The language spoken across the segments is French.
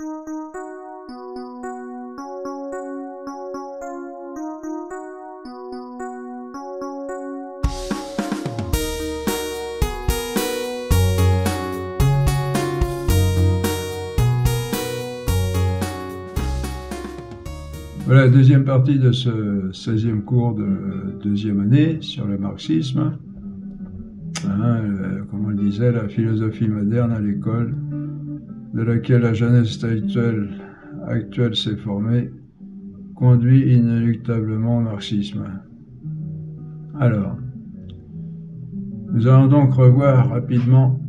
Voilà la deuxième partie de ce 16e cours de deuxième année sur le marxisme. Comme on le disait, la philosophie moderne à l'école, de laquelle la jeunesse actuelle s'est formée, conduit inéluctablement au marxisme. Alors, nous allons donc revoir rapidement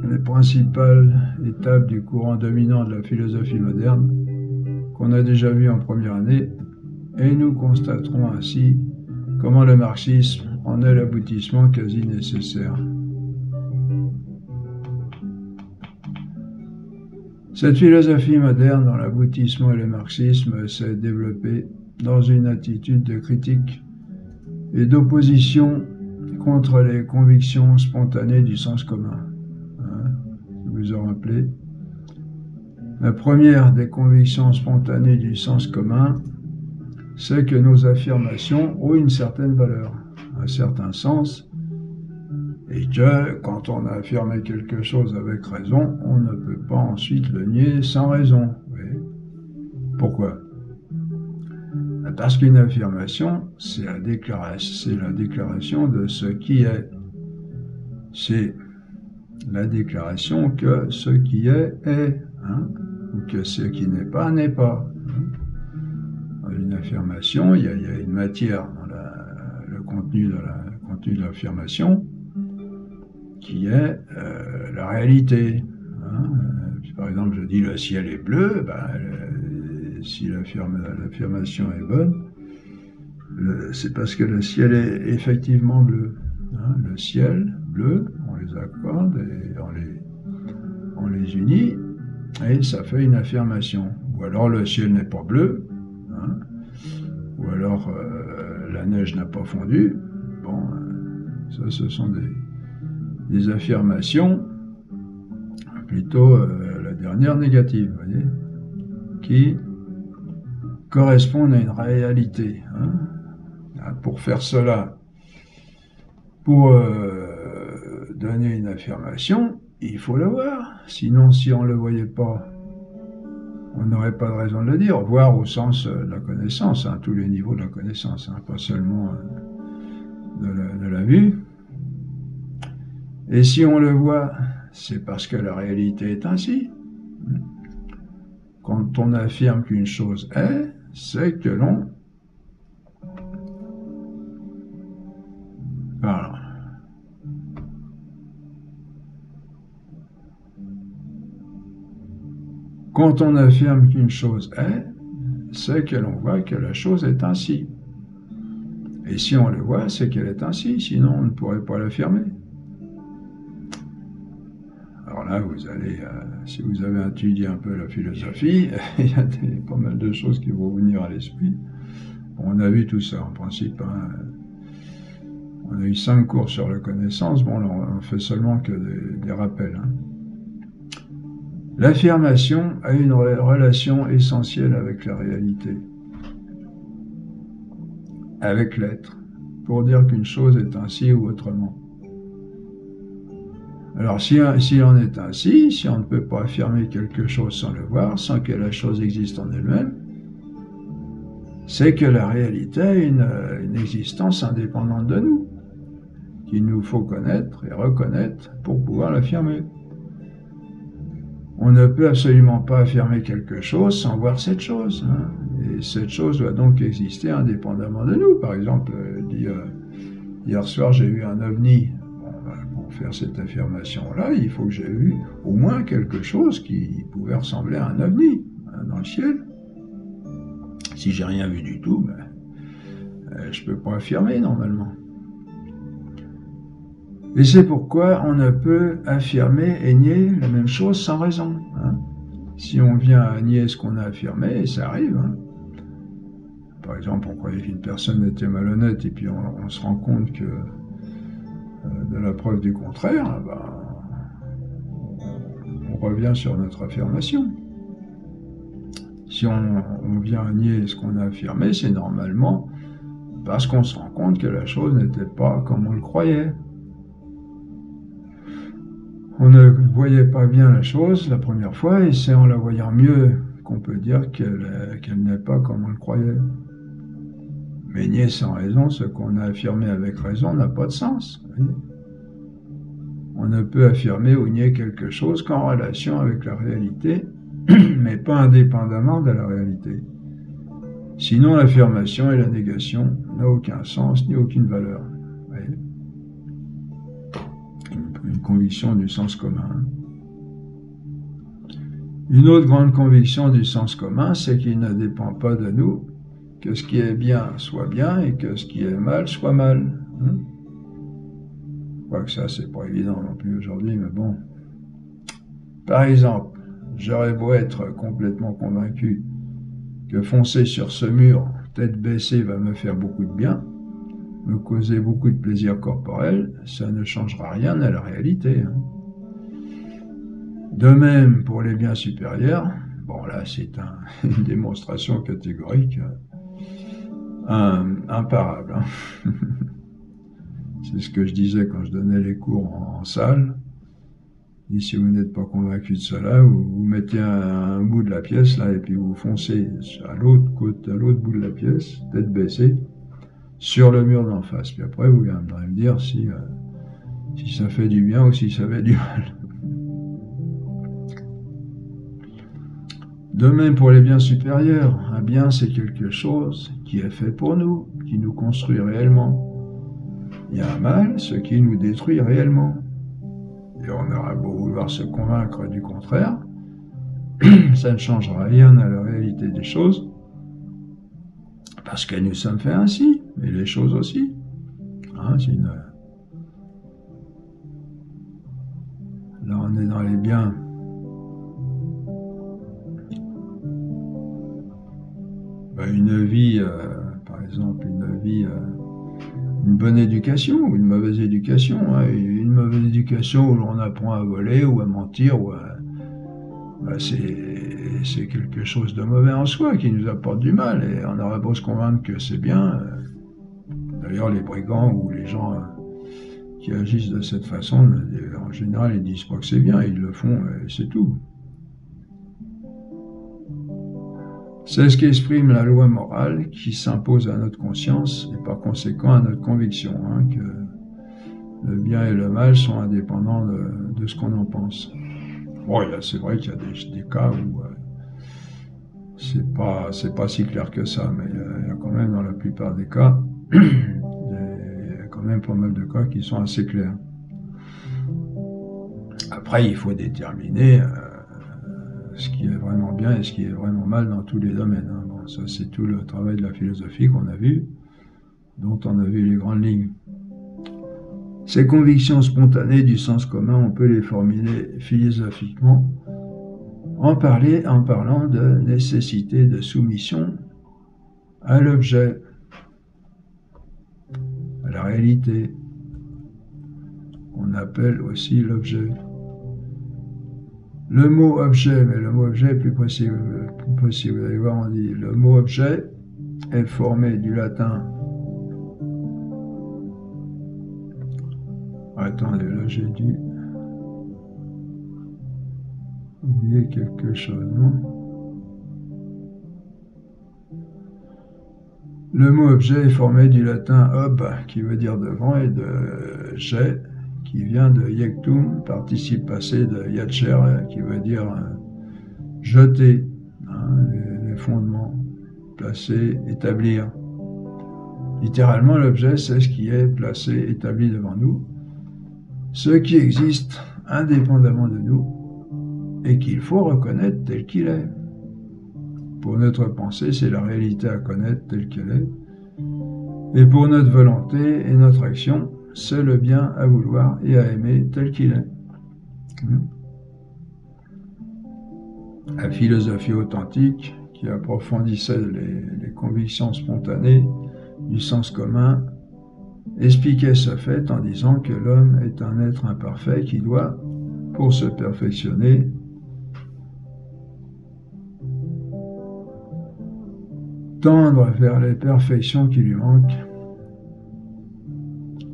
les principales étapes du courant dominant de la philosophie moderne qu'on a déjà vu en première année, et nous constaterons ainsi comment le marxisme en est l'aboutissement quasi nécessaire. Cette philosophie moderne, dont l'aboutissement est le marxisme, s'est développée dans une attitude de critique et d'opposition contre les convictions spontanées du sens commun. Vous vous en rappelez? La première des convictions spontanées du sens commun, c'est que nos affirmations ont une certaine valeur, un certain sens, et que quand on a affirmé quelque chose avec raison, on ne peut pas ensuite le nier sans raison. Oui. Pourquoi? Parce qu'une affirmation, c'est la déclaration de ce qui est. C'est la déclaration que ce qui est, ou que ce qui n'est pas, n'est pas. Dans une affirmation, il y a une matière dans le contenu de l'affirmation qui est la réalité. Par exemple, je dis le ciel est bleu, si l'affirmation est bonne, c'est parce que le ciel est effectivement bleu. Le ciel bleu, on les accorde et on les unit, et ça fait une affirmation. Ou alors le ciel n'est pas bleu, ou alors la neige n'a pas fondu. Bon, ça ce sont des affirmations, plutôt la dernière négative, vous voyez, qui correspondent à une réalité. Pour faire cela, pour donner une affirmation, il faut le voir. Sinon, si on ne le voyait pas, on n'aurait pas de raison de le dire. Voir au sens de la connaissance, tous les niveaux de la connaissance, pas seulement de la vue. Et si on le voit, c'est parce que la réalité est ainsi. Quand on affirme qu'une chose est, c'est que l'on... Voilà. Quand on affirme qu'une chose est, c'est que l'on voit que la chose est ainsi. Et si on le voit, c'est qu'elle est ainsi, sinon on ne pourrait pas l'affirmer. Alors là, vous allez, si vous avez étudié un peu la philosophie, il y a pas mal de choses qui vont venir à l'esprit. On a vu tout ça, en principe. On a eu 5 cours sur la connaissance, bon, là, on fait seulement que des rappels. L'affirmation a une relation essentielle avec la réalité, avec l'être, pour dire qu'une chose est ainsi ou autrement. Alors, si on est ainsi, si on ne peut pas affirmer quelque chose sans le voir, sans que la chose existe en elle-même, c'est que la réalité a une existence indépendante de nous, qu'il nous faut connaître et reconnaître pour pouvoir l'affirmer. On ne peut absolument pas affirmer quelque chose sans voir cette chose. Et cette chose doit donc exister indépendamment de nous. Par exemple, hier soir, j'ai vu un ovni. Pour faire cette affirmation-là, il faut que j'ai vu au moins quelque chose qui pouvait ressembler à un ovni dans le ciel. Si j'ai rien vu du tout, je ne peux pas affirmer normalement. Et c'est pourquoi on ne peut affirmer et nier la même chose sans raison. Si on vient à nier ce qu'on a affirmé, et ça arrive. Par exemple, on croyait qu'une personne était malhonnête, et puis on se rend compte que de la preuve du contraire, on revient sur notre affirmation. Si on vient nier ce qu'on a affirmé, c'est normalement parce qu'on se rend compte que la chose n'était pas comme on le croyait. On ne voyait pas bien la chose la première fois, et c'est en la voyant mieux qu'on peut dire qu'elle n'est pas comme on le croyait. Mais nier sans raison ce qu'on a affirmé avec raison n'a pas de sens. On ne peut affirmer ou nier quelque chose qu'en relation avec la réalité, mais pas indépendamment de la réalité. Sinon, l'affirmation et la négation n'ont aucun sens ni aucune valeur. Une conviction du sens commun. Une autre grande conviction du sens commun, c'est qu'il ne dépend pas de nous que ce qui est bien soit bien et que ce qui est mal soit mal. Quoique ça, c'est pas évident non plus aujourd'hui, mais bon. Par exemple, j'aurais beau être complètement convaincu que foncer sur ce mur, tête baissée, va me faire beaucoup de bien, me causer beaucoup de plaisir corporel, ça ne changera rien à la réalité. De même, pour les biens supérieurs, bon là c'est une démonstration catégorique, imparable. C'est ce que je disais quand je donnais les cours en salle. Et si vous n'êtes pas convaincu de cela, vous mettez un bout de la pièce là et puis vous foncez à l'autre bout de la pièce, tête baissée, sur le mur d'en face. Puis après, vous viendrez me dire si ça fait du bien ou si ça fait du mal. De même pour les biens supérieurs, un bien c'est quelque chose qui est fait pour nous, qui nous construit réellement. Il y a un mal, ce qui nous détruit réellement. Et on aura beau vouloir se convaincre du contraire, ça ne changera rien à la réalité des choses, parce que nous sommes faits ainsi, et les choses aussi. Là on est dans les biens. Une vie, par exemple, une bonne éducation ou une mauvaise éducation. Une mauvaise éducation où l'on apprend à voler ou à mentir, c'est quelque chose de mauvais en soi qui nous apporte du mal. Et on aurait beau se convaincre que c'est bien. D'ailleurs, les brigands ou les gens qui agissent de cette façon, en général, ils disent pas que c'est bien, ils le font et c'est tout. C'est ce qu'exprime la loi morale qui s'impose à notre conscience et par conséquent à notre conviction, que le bien et le mal sont indépendants de ce qu'on en pense. Bon, c'est vrai qu'il y a des cas où c'est pas si clair que ça, mais il y a quand même dans la plupart des cas, il y a quand même pas mal de cas qui sont assez clairs. Après, il faut déterminer ce qui est vraiment bien et ce qui est vraiment mal dans tous les domaines. Bon, ça, c'est tout le travail de la philosophie qu'on a vu, dont on a vu les grandes lignes. Ces convictions spontanées du sens commun, on peut les formuler philosophiquement en parlant de nécessité de soumission à l'objet, à la réalité, qu'on appelle aussi l'objet. Le mot objet, mais le mot objet est plus précis. Vous allez voir, on dit le mot objet est formé du latin. Attendez, là j'ai dû oublier quelque chose, non? Le mot objet est formé du latin ob, qui veut dire devant, et de jet, qui vient de yectum, participe passé de yatcher, qui veut dire jeter, les fondements, placer, établir. Littéralement, l'objet, c'est ce qui est placé, établi devant nous, ce qui existe indépendamment de nous, et qu'il faut reconnaître tel qu'il est. Pour notre pensée, c'est la réalité à connaître telle qu'elle est, et pour notre volonté et notre action, c'est le bien à vouloir et à aimer tel qu'il est. La philosophie authentique, qui approfondissait les convictions spontanées du sens commun, expliquait ce fait en disant que l'homme est un être imparfait qui doit, pour se perfectionner, tendre vers les perfections qui lui manquent,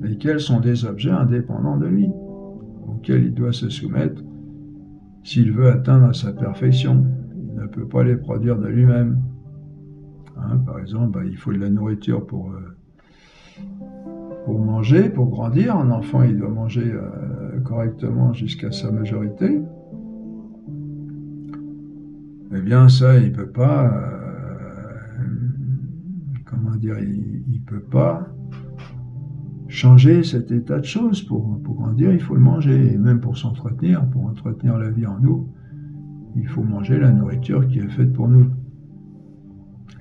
lesquels sont des objets indépendants de lui, auxquels il doit se soumettre s'il veut atteindre sa perfection. Il ne peut pas les produire de lui-même. Par exemple, il faut de la nourriture pour manger, pour grandir. Un enfant, il doit manger correctement jusqu'à sa majorité. Eh bien, ça, il peut pas... il peut pas changer cet état de choses. Pour grandir, il faut le manger. Et même pour s'entretenir, pour entretenir la vie en nous, il faut manger la nourriture qui est faite pour nous.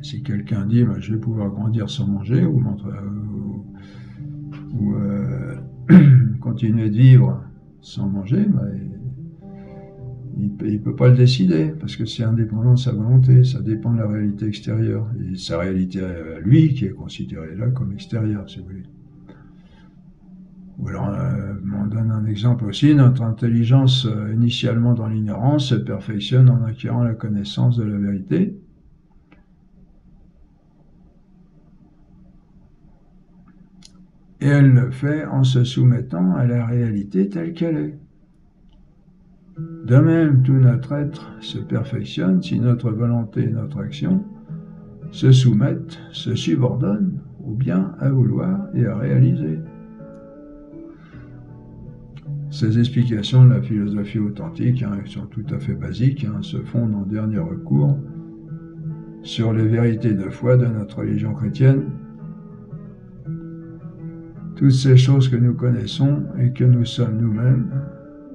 Si quelqu'un dit je vais pouvoir grandir sans manger ou continuer de vivre sans manger, il ne peut pas le décider parce que c'est indépendant de sa volonté, ça dépend de la réalité extérieure et sa réalité à lui qui est considérée là comme extérieure, si vous voulez. Ou alors, on donne un exemple aussi, notre intelligence initialement dans l'ignorance se perfectionne en acquérant la connaissance de la vérité. Et elle le fait en se soumettant à la réalité telle qu'elle est. De même, tout notre être se perfectionne si notre volonté et notre action se soumettent, se subordonnent au bien à vouloir et à réaliser. Ces explications de la philosophie authentique, sont tout à fait basiques, se fondent en dernier recours sur les vérités de foi de notre religion chrétienne. Toutes ces choses que nous connaissons et que nous sommes nous-mêmes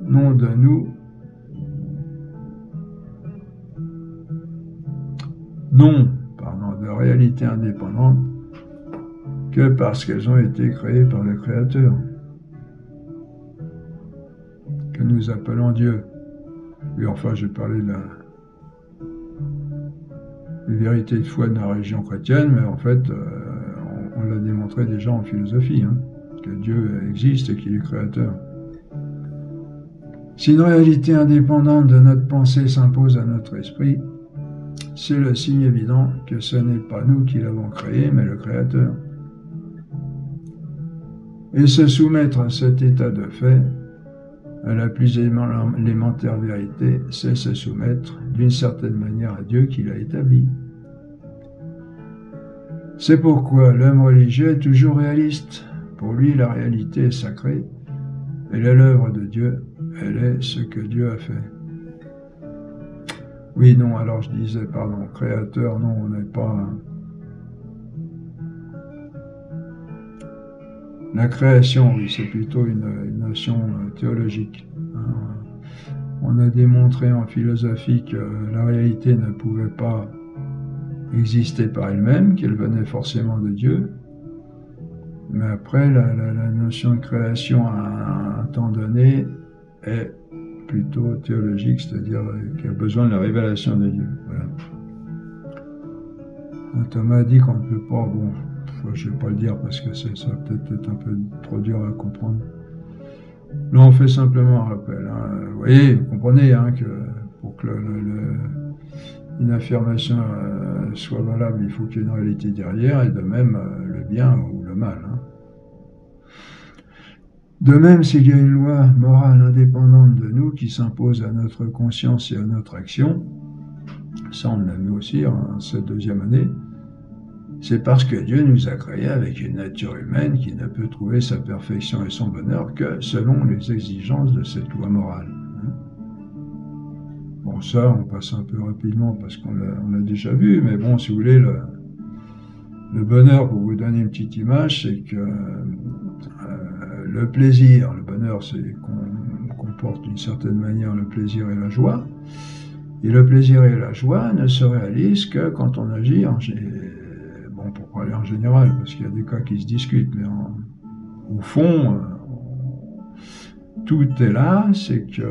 n'ont de nous de réalité indépendante que parce qu'elles ont été créées par le Créateur, que nous appelons Dieu. Et enfin, j'ai parlé des vérités de foi de la religion chrétienne, mais en fait, on l'a démontré déjà en philosophie, que Dieu existe et qu'il est créateur. Si une réalité indépendante de notre pensée s'impose à notre esprit, c'est le signe évident que ce n'est pas nous qui l'avons créé, mais le Créateur. Et se soumettre à cet état de fait, à la plus élémentaire vérité, c'est se soumettre d'une certaine manière à Dieu qui l'a établi. C'est pourquoi l'homme religieux est toujours réaliste. Pour lui, la réalité est sacrée. Elle est l'œuvre de Dieu. Elle est ce que Dieu a fait. Oui, non, alors je disais, créateur, non, on n'est pas... La création, oui, c'est plutôt une notion théologique. On a démontré en philosophie que la réalité ne pouvait pas exister par elle-même, qu'elle venait forcément de Dieu. Mais après, la notion de création à un temps donné est plutôt théologique, c'est-à-dire qu'il a besoin de la révélation de Dieu. Voilà. Thomas dit qu'on ne peut pas, je ne vais pas le dire parce que ça va peut-être être un peu trop dur à comprendre. Là, on fait simplement un rappel. Vous voyez, vous comprenez que pour que une affirmation soit valable, il faut qu'il y ait une réalité derrière, et de même le bien ou le mal. De même, s'il y a une loi morale indépendante de nous qui s'impose à notre conscience et à notre action, ça on l'a vu aussi en cette deuxième année, c'est parce que Dieu nous a créés avec une nature humaine qui ne peut trouver sa perfection et son bonheur que selon les exigences de cette loi morale. Bon, ça, on passe un peu rapidement parce qu'on l'a déjà vu, mais bon, si vous voulez, le bonheur, pour vous donner une petite image, c'est que le plaisir, le bonheur, c'est qu'on comporte d'une certaine manière le plaisir et la joie, et le plaisir et la joie ne se réalisent que quand on agit pour parler en général, parce qu'il y a des cas qui se discutent, mais au fond, tout est là, c'est que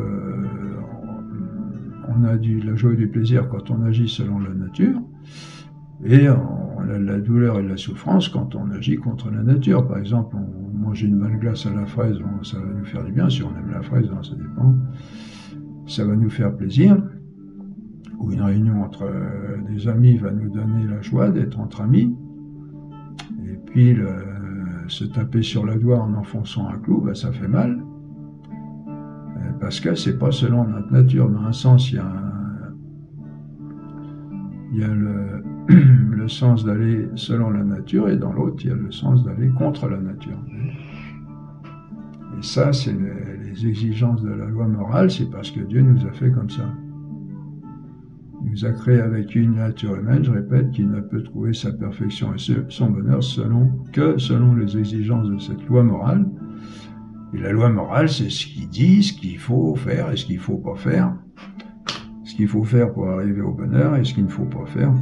on a la joie et du plaisir quand on agit selon la nature, et on a la douleur et la souffrance quand on agit contre la nature. Par exemple, on mange une bonne glace à la fraise, ça va nous faire du bien, si on aime la fraise, ça dépend, ça va nous faire plaisir. ou une réunion entre des amis va nous donner la joie d'être entre amis, et puis se taper sur le doigt en enfonçant un clou, ben, ça fait mal, parce que c'est pas selon notre nature. Dans un sens, il y a le sens d'aller selon la nature, et dans l'autre, il y a le sens d'aller contre la nature. Et ça, c'est les exigences de la loi morale, c'est parce que Dieu nous a fait comme ça. Il nous a créé avec une nature humaine, je répète, qui ne peut trouver sa perfection et son bonheur que selon les exigences de cette loi morale. Et la loi morale, c'est ce qui dit ce qu'il faut faire et ce qu'il ne faut pas faire. Ce qu'il faut faire pour arriver au bonheur et ce qu'il ne faut pas faire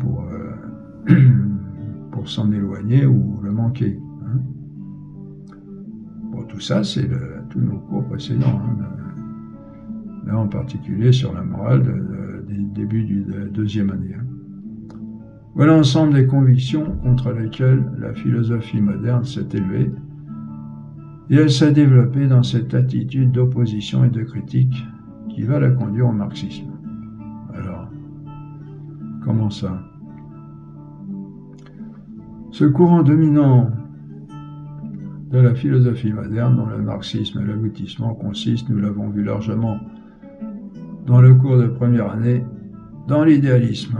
pour s'en éloigner ou le manquer. Hein. Bon, tout ça, c'est tous nos cours précédents. Hein, là, en particulier sur la morale du début de la deuxième année. Hein. Voilà l'ensemble des convictions contre lesquelles la philosophie moderne s'est élevée, et elle s'est développée dans cette attitude d'opposition et de critique qui va la conduire au marxisme. Alors, comment ça? Ce courant dominant de la philosophie moderne, dont le marxisme et l'aboutissement consiste, nous l'avons vu largement dans le cours de première année, dans l'idéalisme.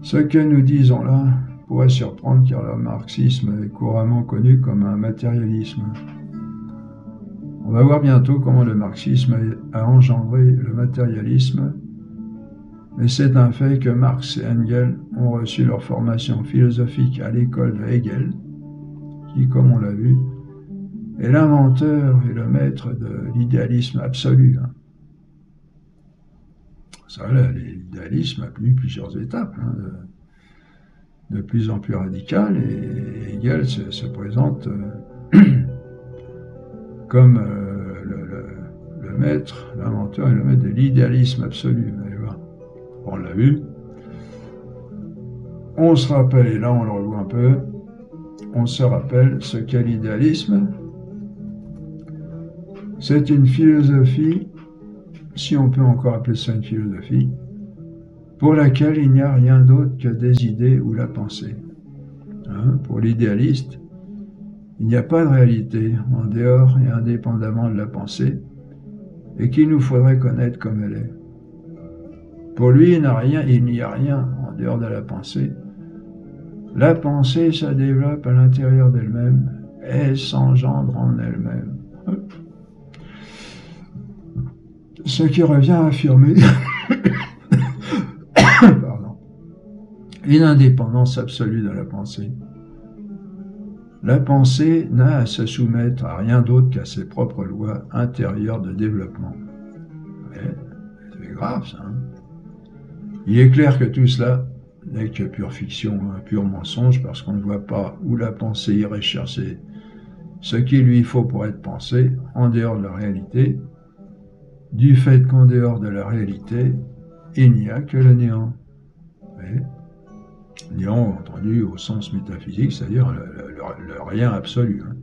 Ce que nous disons là pourrait surprendre, car le marxisme est couramment connu comme un matérialisme. On va voir bientôt comment le marxisme a engendré le matérialisme, mais c'est un fait que Marx et Engels ont reçu leur formation philosophique à l'école de Hegel, qui, comme on l'a vu, est l'inventeur et le maître de l'idéalisme absolu. Ça, l'idéalisme a connu plusieurs étapes, de plus en plus radicales, et Hegel se présente comme le maître, l'inventeur et le maître de l'idéalisme absolu. Vous allez voir. On l'a vu. On se rappelle, et là on le revoit un peu, on se rappelle ce qu'est l'idéalisme. C'est une philosophie, si on peut encore appeler ça une philosophie, pour laquelle il n'y a rien d'autre que des idées ou la pensée. Hein, pour l'idéaliste, il n'y a pas de réalité en dehors et indépendamment de la pensée, et qu'il nous faudrait connaître comme elle est. Pour lui, il n'y a rien en dehors de la pensée. La pensée se développe à l'intérieur d'elle-même et s'engendre en elle-même. Ce qui revient à affirmer une indépendance absolue de la pensée. La pensée n'a à se soumettre à rien d'autre qu'à ses propres lois intérieures de développement. C'est grave, ça. Hein. Il est clair que tout cela n'est que pure fiction, un pur mensonge, parce qu'on ne voit pas où la pensée irait chercher ce qu'il lui faut pour être pensé en dehors de la réalité, du fait qu'en dehors de la réalité, il n'y a que le néant. Oui. Néant entendu au sens métaphysique, c'est-à-dire le rien absolu. Hein.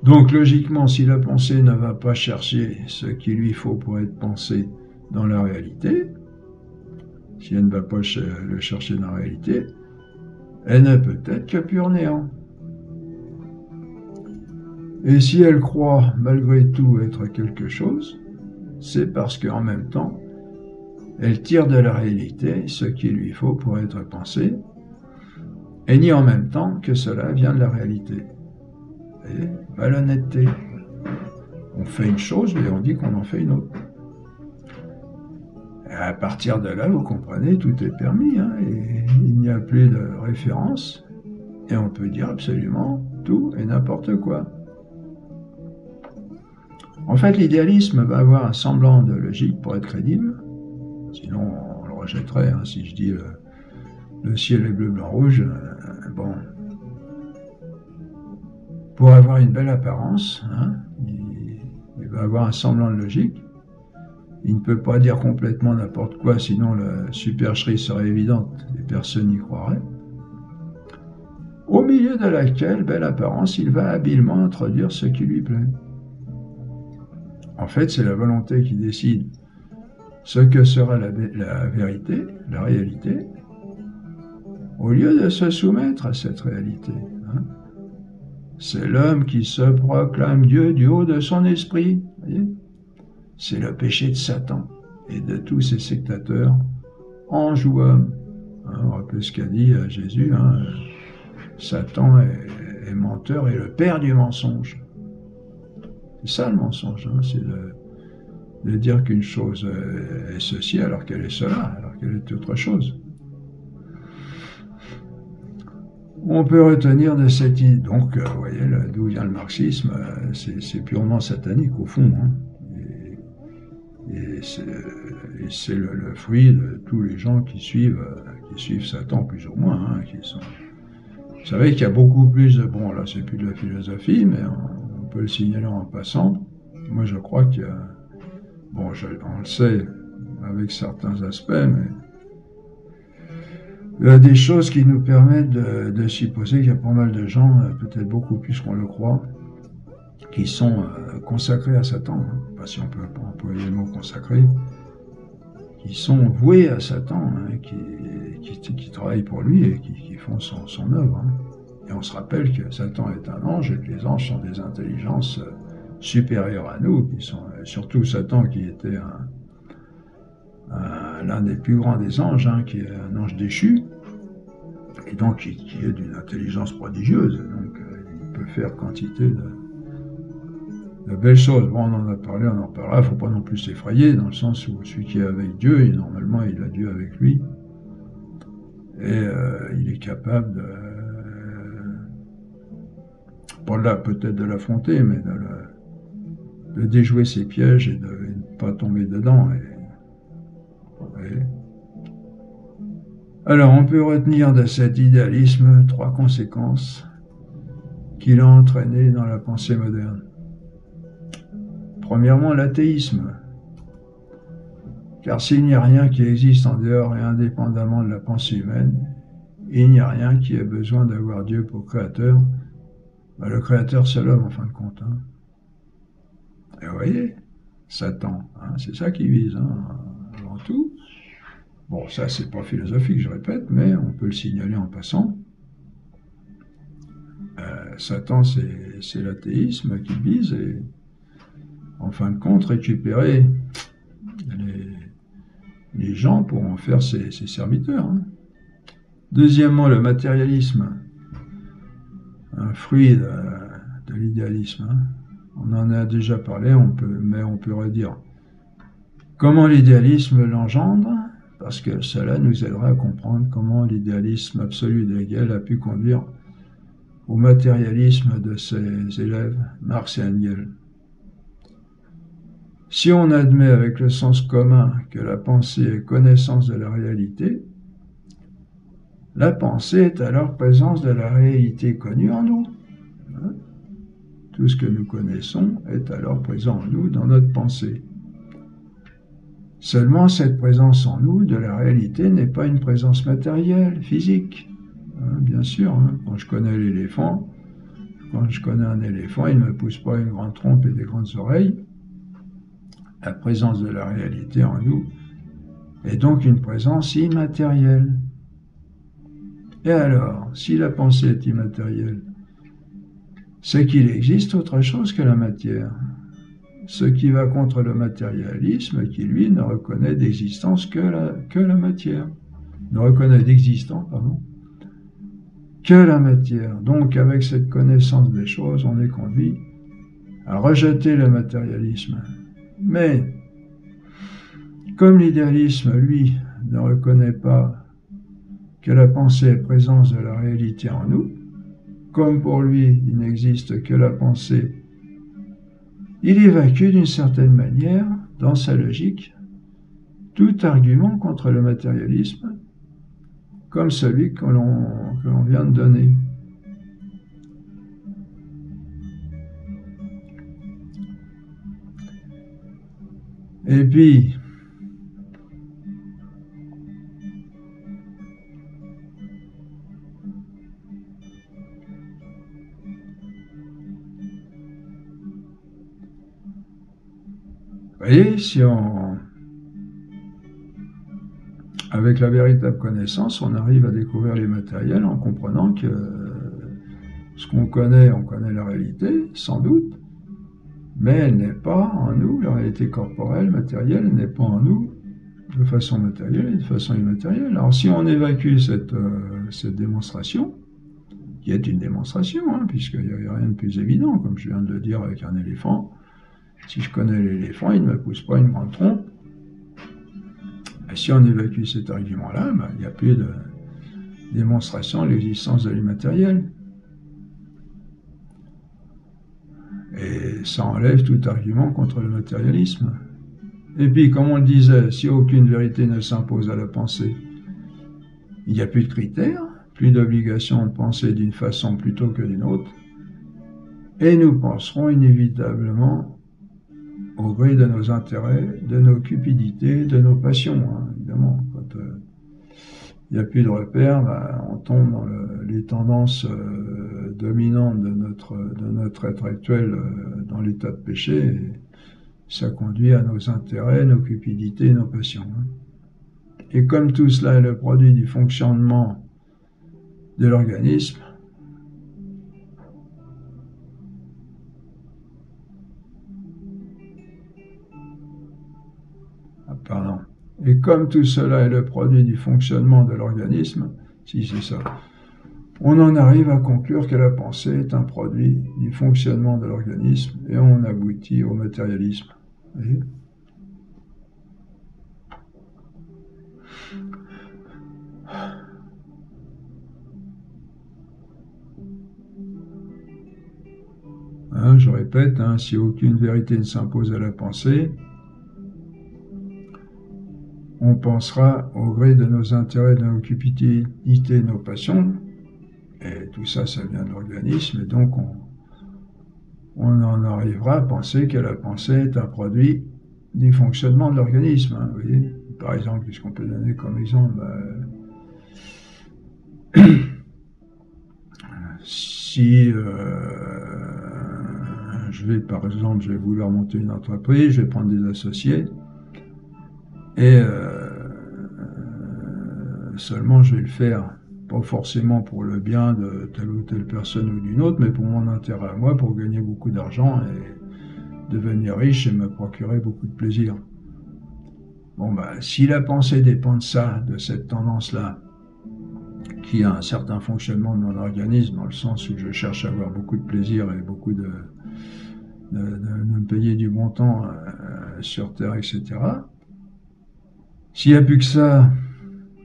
Donc logiquement, si la pensée ne va pas chercher ce qu'il lui faut pour être pensé dans la réalité, si elle ne va pas le chercher dans la réalité, elle ne peut être que pur néant. Et si elle croit malgré tout être quelque chose, c'est parce qu'en même temps, elle tire de la réalité ce qu'il lui faut pour être pensé, et nie en même temps que cela vient de la réalité. Et malhonnêteté. On fait une chose et on dit qu'on en fait une autre. Et à partir de là, vous comprenez, tout est permis, hein, et il n'y a plus de référence, et on peut dire absolument tout et n'importe quoi. En fait, l'idéalisme va avoir un semblant de logique pour être crédible, sinon on le rejetterait, hein, si je dis le ciel est bleu, blanc, rouge, bon. Pour avoir une belle apparence, hein, il va avoir un semblant de logique. Il ne peut pas dire complètement n'importe quoi, sinon la supercherie serait évidente et personne n'y croirait. Au milieu de laquelle belle apparence, il va habilement introduire ce qui lui plaît. En fait, c'est la volonté qui décide ce que sera la vérité, la réalité, au lieu de se soumettre à cette réalité. Hein. C'est l'homme qui se proclame Dieu du haut de son esprit. C'est le péché de Satan et de tous ses sectateurs, anges ou hommes. Hein, on rappelle ce qu'a dit Jésus, hein, Satan est menteur et le père du mensonge. C'est ça le mensonge, hein, c'est de dire qu'une chose est ceci alors qu'elle est cela, alors qu'elle est autre chose. On peut retenir de cette idée, donc vous voyez d'où vient le marxisme, c'est purement satanique au fond, hein, et c'est le fruit de tous les gens qui suivent Satan plus ou moins, hein, qui sont. Vous savez qu'il y a beaucoup plus de, bon là c'est plus de la philosophie, mais on peut le signaler en passant. Moi je crois qu'il y a, bon on le sait avec certains aspects, mais il y a des choses qui nous permettent de supposer qu'il y a pas mal de gens, peut-être beaucoup plus qu'on le croit, qui sont consacrés à Satan, hein. Pas si on peut employer le mot consacré, qui sont voués à Satan, hein, qui travaillent pour lui et qui font son œuvre. Hein. Et on se rappelle que Satan est un ange et que les anges sont des intelligences supérieures à nous, qui sont surtout Satan qui était l'un des plus grands des anges, hein, qui est un ange déchu, et donc qui est d'une intelligence prodigieuse, donc il peut faire quantité de belles choses. Bon, on en a parlé, on en parlera, il ne faut pas non plus s'effrayer, dans le sens où celui qui est avec Dieu, normalement il a Dieu avec lui, et il est capable pas là peut-être de l'affronter, mais de déjouer ses pièges et de ne pas tomber dedans. Alors, on peut retenir de cet idéalisme 3 conséquences qu'il a entraînées dans la pensée moderne. Premièrement, l'athéisme. Car s'il n'y a rien qui existe en dehors et indépendamment de la pensée humaine, il n'y a rien qui ait besoin d'avoir Dieu pour créateur. Ben, le créateur, c'est l'homme, en fin de compte. Hein. Et vous voyez, Satan, hein, c'est ça qu'il vise, hein, avant tout. Bon, ça, c'est pas philosophique, je répète, mais on peut le signaler en passant. Satan, c'est l'athéisme qu'il vise et, en fin de compte, récupérer les gens pour en faire ses serviteurs. Hein. Deuxièmement, le matérialisme, un fruit de l'idéalisme. Hein. On en a déjà parlé, mais on peut redire. Comment l'idéalisme l'engendre ? Parce que cela nous aidera à comprendre comment l'idéalisme absolu d'Hegel a pu conduire au matérialisme de ses élèves, Marx et Engels. Si on admet avec le sens commun que la pensée est connaissance de la réalité, la pensée est alors présence de la réalité connue en nous. Hein? Tout ce que nous connaissons est alors présent en nous dans notre pensée. Seulement, cette présence en nous de la réalité n'est pas une présence matérielle, physique. Hein, bien sûr, hein, quand je connais l'éléphant, quand je connais un éléphant, il ne me pousse pas une grande trompe et des grandes oreilles. La présence de la réalité en nous est donc une présence immatérielle. Et alors, si la pensée est immatérielle, c'est qu'il existe autre chose que la matière. Ce qui va contre le matérialisme qui, lui, ne reconnaît d'existence que la matière. Ne reconnaît d'existence, que la matière. Donc, avec cette connaissance des choses, on est conduit à rejeter le matérialisme. Mais, comme l'idéalisme, lui, ne reconnaît pas que la pensée est présence de la réalité en nous, comme pour lui, il n'existe que la pensée, il évacue d'une certaine manière, dans sa logique, tout argument contre le matérialisme, comme celui que l'on vient de donner. Et puis, vous voyez, si on avec la véritable connaissance, on arrive à découvrir les matériels en comprenant que ce qu'on connaît, on connaît la réalité, sans doute, mais elle n'est pas en nous, la réalité corporelle, matérielle, elle n'est pas en nous de façon matérielle et de façon immatérielle. Alors si on évacue cette démonstration, qui est une démonstration, hein, puisqu'il n'y a rien de plus évident, comme je viens de le dire avec un éléphant, si je connais l'éléphant, il ne me pousse pas une grande trompe. Et si on évacue cet argument-là, ben, il n'y a plus de démonstration de l'existence de l'immatériel. Et ça enlève tout argument contre le matérialisme. Et puis, comme on le disait, si aucune vérité ne s'impose à la pensée, il n'y a plus de critères, plus d'obligation de penser d'une façon plutôt que d'une autre, et nous penserons inévitablement au gré de nos intérêts, de nos cupidités, de nos passions, hein, évidemment. Quand il n'y a plus de repères, ben, on tombe dans les tendances dominantes de notre être actuel dans l'état de péché, et ça conduit à nos intérêts, nos cupidités, nos passions. Hein. Et comme tout cela est le produit du fonctionnement de l'organisme, Et comme tout cela est le produit du fonctionnement de l'organisme, si c'est ça, on en arrive à conclure que la pensée est un produit du fonctionnement de l'organisme et on aboutit au matérialisme. Vous voyez ? Hein, je répète, hein, si aucune vérité ne s'impose à la pensée, on pensera au gré de nos intérêts, de nos cupidités, de nos passions, et tout ça, ça vient de l'organisme, et donc on en arrivera à penser que la pensée est un produit du fonctionnement de l'organisme. Hein, vous voyez ? Par exemple, puisqu'on peut donner comme exemple, si par exemple, je vais vouloir monter une entreprise, je vais prendre des associés, et seulement je vais le faire, pas forcément pour le bien de telle ou telle personne ou d'une autre, mais pour mon intérêt à moi, pour gagner beaucoup d'argent et devenir riche et me procurer beaucoup de plaisir. Bon, si la pensée dépend de ça, de cette tendance-là, qui a un certain fonctionnement de mon organisme, dans le sens où je cherche à avoir beaucoup de plaisir et beaucoup de me payer du bon temps sur Terre, etc. S'il n'y a plus que ça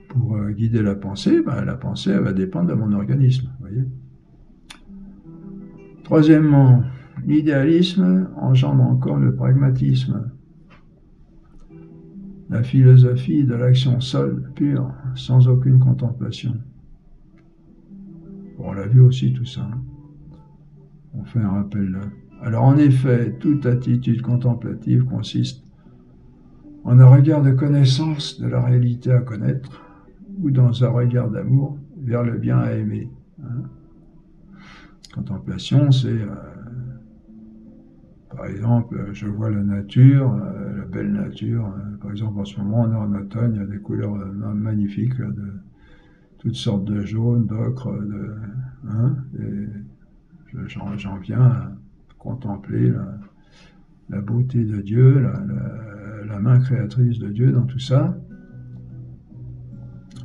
pour guider la pensée, elle va dépendre de mon organisme. Vous voyez ? Troisièmement, l'idéalisme engendre encore le pragmatisme. La philosophie de l'action seule, pure, sans aucune contemplation. Bon, on l'a vu aussi tout ça. On fait un rappel là. Alors en effet, toute attitude contemplative consiste en un regard de connaissance de la réalité à connaître ou dans un regard d'amour vers le bien à aimer. Hein. Contemplation, c'est par exemple, je vois la nature, la belle nature. Par exemple, en ce moment, on est en automne, il y a des couleurs magnifiques, là, de toutes sortes de jaunes, d'ocre, et j'en viens à contempler la beauté de Dieu, la main créatrice de Dieu dans tout ça.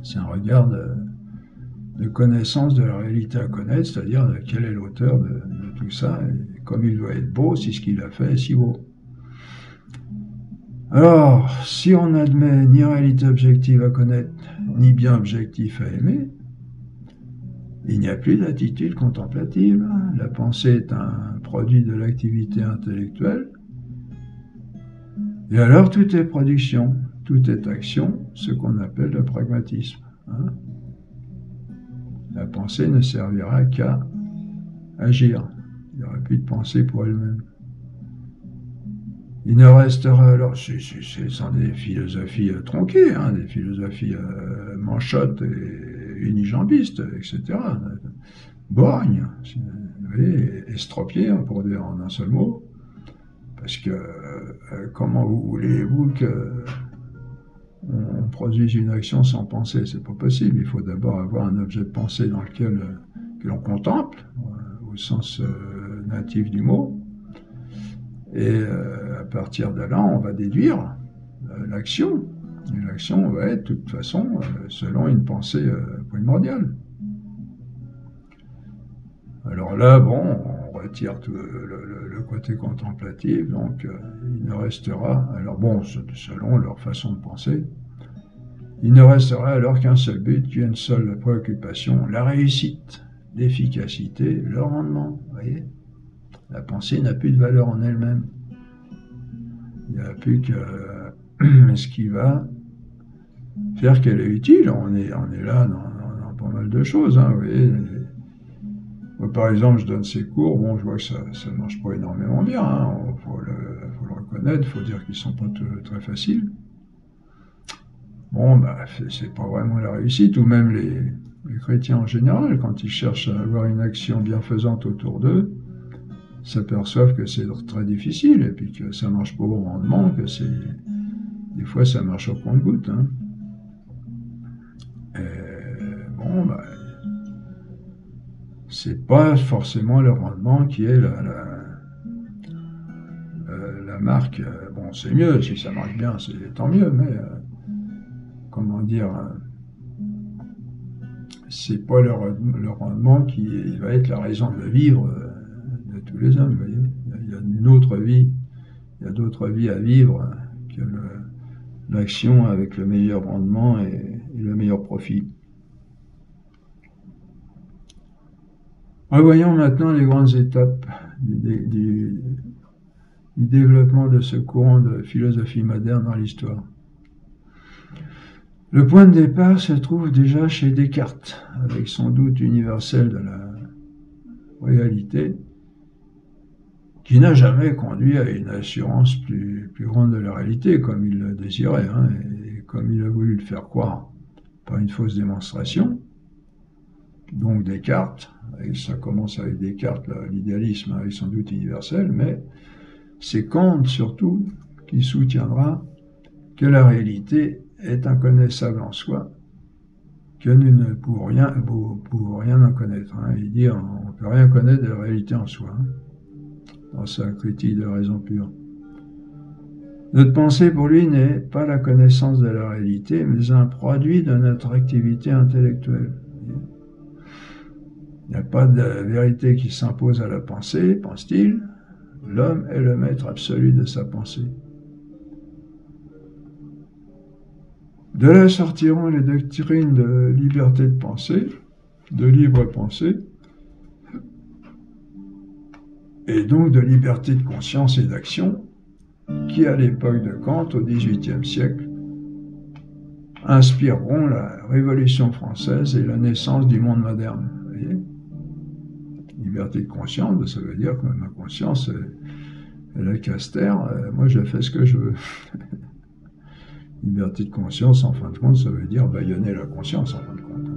C'est un regard de connaissance de la réalité à connaître, c'est-à-dire de quel est l'auteur de tout ça, et comme il doit être beau, si ce qu'il a fait est si beau. Alors, si on n'admet ni réalité objective à connaître, ni bien objectif à aimer, il n'y a plus d'attitude contemplative. La pensée est un produit de l'activité intellectuelle. Et alors, tout est production, tout est action, ce qu'on appelle le pragmatisme. Hein. La pensée ne servira qu'à agir. Il n'y aura plus de pensée pour elle-même. Il ne restera alors, ce sont des philosophies tronquées, hein, des philosophies manchottes et unijambistes, etc. Borgnes, vous voyez, estropiées, pour dire en un seul mot. Parce que comment voulez-vous que on produise une action sans penser. C'est pas possible. Il faut d'abord avoir un objet de pensée dans lequel que l'on contemple, au sens natif du mot. Et à partir de là, on va déduire l'action. Et l'action va être, de toute façon, selon une pensée primordiale. Alors là, bon, on retire tout le côté contemplatif, donc il ne restera, alors bon, selon leur façon de penser, il ne restera alors qu'un seul but, qu'une seule préoccupation, la réussite, l'efficacité, le rendement. Vous voyez, la pensée n'a plus de valeur en elle-même. Il n'y a plus que ce qui va faire qu'elle est utile. On est là dans pas mal de choses, hein, vous voyez. Moi, par exemple, je donne ces cours, bon, je vois que ça ne marche pas énormément bien, hein, faut le reconnaître, il faut dire qu'ils ne sont pas très faciles. Bon, bah, c'est pas vraiment la réussite, ou même les chrétiens en général, quand ils cherchent à avoir une action bienfaisante autour d'eux, s'aperçoivent que c'est très difficile, et puis que ça marche pas au rendement, que des fois ça marche au compte-gouttes, hein. Bon, bah, c'est pas forcément le rendement qui est la marque. Bon, c'est mieux, si ça marche bien, c'est tant mieux, mais comment dire, c'est pas le rendement qui va être la raison de vivre de tous les hommes, vous voyez. Il y a une autre vie, il y a d'autres vies à vivre que l'action avec le meilleur rendement et le meilleur profit. Revoyons maintenant les grandes étapes du développement de ce courant de philosophie moderne dans l'histoire. Le point de départ se trouve déjà chez Descartes, avec son doute universel de la réalité, qui n'a jamais conduit à une assurance plus grande de la réalité, comme il le désirait, hein, et comme il a voulu le faire croire par une fausse démonstration. Donc Descartes, ça commence avec Descartes, l'idéalisme avec son doute universel, mais c'est Kant surtout qui soutiendra que la réalité est inconnaissable en soi, que nous ne pouvons rien en connaître. Hein. Il dit on ne peut rien connaître de la réalité en soi, hein, dans sa critique de raison pure. Notre pensée pour lui n'est pas la connaissance de la réalité, mais un produit de notre activité intellectuelle. Il n'y a pas de vérité qui s'impose à la pensée, pense-t-il. L'homme est le maître absolu de sa pensée. De là sortiront les doctrines de liberté de pensée, de libre pensée, et donc de liberté de conscience et d'action, qui à l'époque de Kant, au XVIIIe siècle, inspireront la Révolution française et la naissance du monde moderne. Vous voyez ? Liberté de conscience, ça veut dire que ma conscience, elle est casse-terre, moi je fais ce que je veux. Liberté de conscience, en fin de compte, ça veut dire bâillonner la conscience, en fin de compte.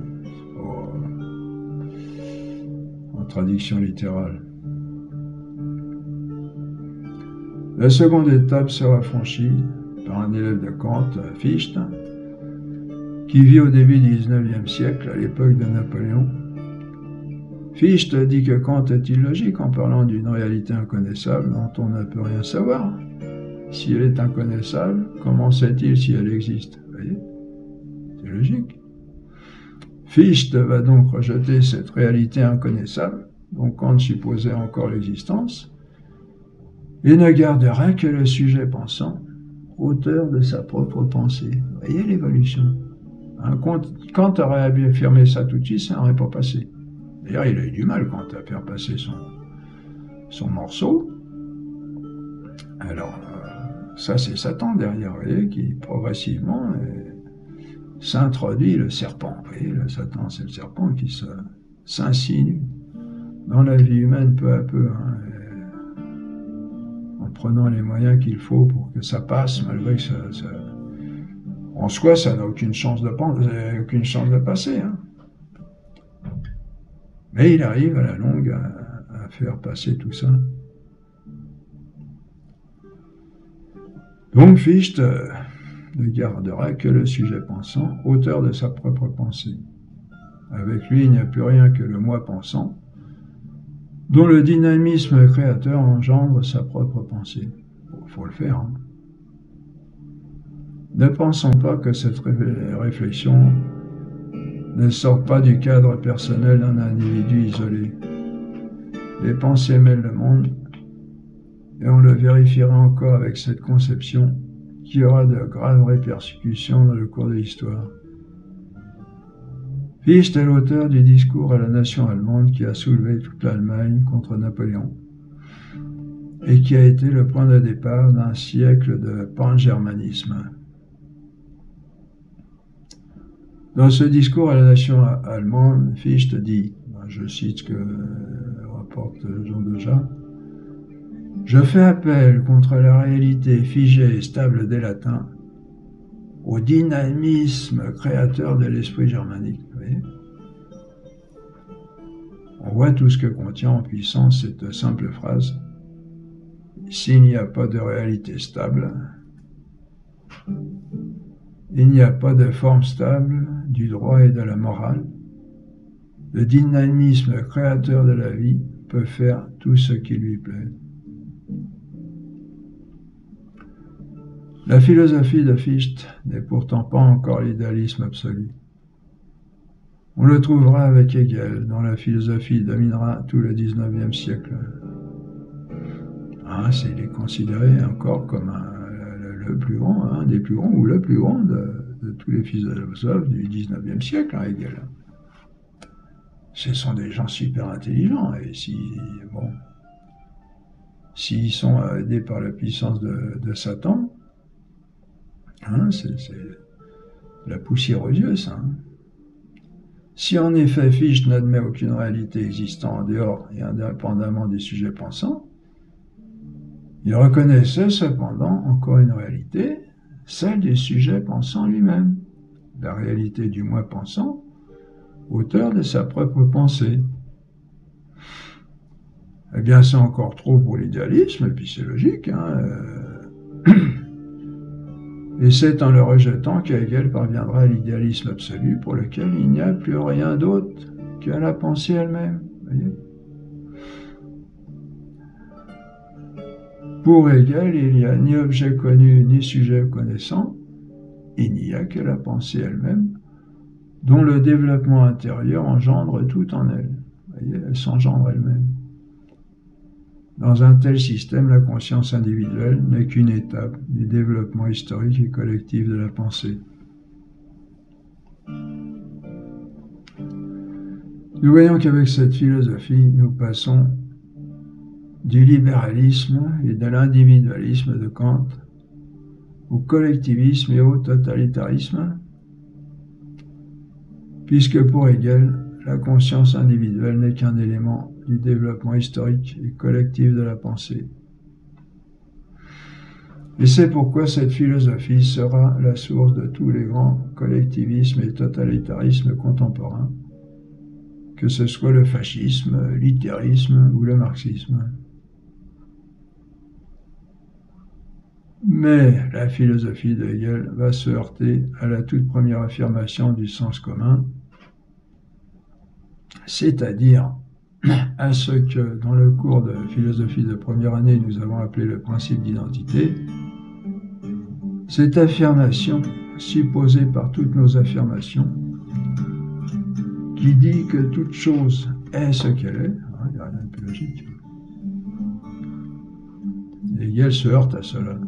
En traduction littérale. La seconde étape sera franchie par un élève de Kant, Fichte, qui vit au début du XIXe siècle, à l'époque de Napoléon. Fichte dit que Kant est illogique en parlant d'une réalité inconnaissable dont on ne peut rien savoir. Si elle est inconnaissable, comment sait-il si elle existe? Vous voyez? C'est logique. Fichte va donc rejeter cette réalité inconnaissable, dont Kant supposait encore l'existence, et ne gardera que le sujet pensant, auteur de sa propre pensée. Vous voyez l'évolution? Kant aurait affirmé ça tout de suite, ça n'aurait pas passé. D'ailleurs, il a eu du mal Kant à faire passer son morceau. Alors, ça c'est Satan derrière, vous voyez, qui progressivement s'introduit le serpent. Vous voyez, le Satan, c'est le serpent qui s'insinue dans la vie humaine peu à peu, hein, en prenant les moyens qu'il faut pour que ça passe, malgré que en soi, ça n'a aucune chance de passer. Hein. Mais il arrive à la longue à faire passer tout ça. Donc Fichte ne gardera que le sujet pensant, auteur de sa propre pensée. Avec lui, il n'y a plus rien que le moi pensant, dont le dynamisme créateur engendre sa propre pensée. Il faut le faire. Hein. Ne pensons pas que cette réflexion ne sort pas du cadre personnel d'un individu isolé. Les pensées mêlent le monde, et on le vérifiera encore avec cette conception qui aura de graves répercussions dans le cours de l'histoire. Fichte est l'auteur du discours à la nation allemande qui a soulevé toute l'Allemagne contre Napoléon et qui a été le point de départ d'un siècle de pangermanisme. Dans ce discours à la nation allemande, Fichte dit, je cite ce que rapporte Jean Dejas, « Je fais appel contre la réalité figée et stable des latins au dynamisme créateur de l'esprit germanique. » Vous voyez ? On voit tout ce que contient en puissance cette simple phrase. S'il n'y a pas de réalité stable, il n'y a pas de forme stable du droit et de la morale. Le dynamisme créateur de la vie peut faire tout ce qui lui plaît. La philosophie de Fichte n'est pourtant pas encore l'idéalisme absolu. On le trouvera avec Hegel, dont la philosophie dominera tout le XIXe siècle. Il est considéré encore comme le plus grand, un des plus grands, ou le plus grand de tous les philosophes du XIXe siècle, Hegel. Ce sont des gens super intelligents, et s'ils sont aidés par la puissance de Satan, c'est la poussière aux yeux, ça. Si en effet Fichte n'admet aucune réalité existant en dehors et indépendamment des sujets pensants, il reconnaissait cependant encore une réalité, celle du sujet pensant lui-même, la réalité du moi pensant, auteur de sa propre pensée. Eh bien, c'est encore trop pour l'idéalisme, et puis c'est logique, Et c'est en le rejetant qu'Hegel parviendra à l'idéalisme absolu pour lequel il n'y a plus rien d'autre qu'à la pensée elle-même. Voyez ? Pour Hegel, il n'y a ni objet connu ni sujet connaissant, il n'y a que la pensée elle-même, dont le développement intérieur engendre tout en elle. Voyez, elle s'engendre elle-même. Dans un tel système, la conscience individuelle n'est qu'une étape du développement historique et collectif de la pensée. Nous voyons qu'avec cette philosophie, nous passons du libéralisme et de l'individualisme de Kant au collectivisme et au totalitarisme, puisque pour Hegel, la conscience individuelle n'est qu'un élément du développement historique et collectif de la pensée. Et c'est pourquoi cette philosophie sera la source de tous les grands collectivismes et totalitarismes contemporains, que ce soit le fascisme, l'hitlérisme ou le marxisme. Mais la philosophie de Hegel va se heurter à la toute première affirmation du sens commun, c'est-à-dire à ce que, dans le cours de philosophie de première année, nous avons appelé le principe d'identité. Cette affirmation, supposée par toutes nos affirmations, qui dit que toute chose est ce qu'elle est, il n'y a rien de plus logique. Hegel se heurte à cela.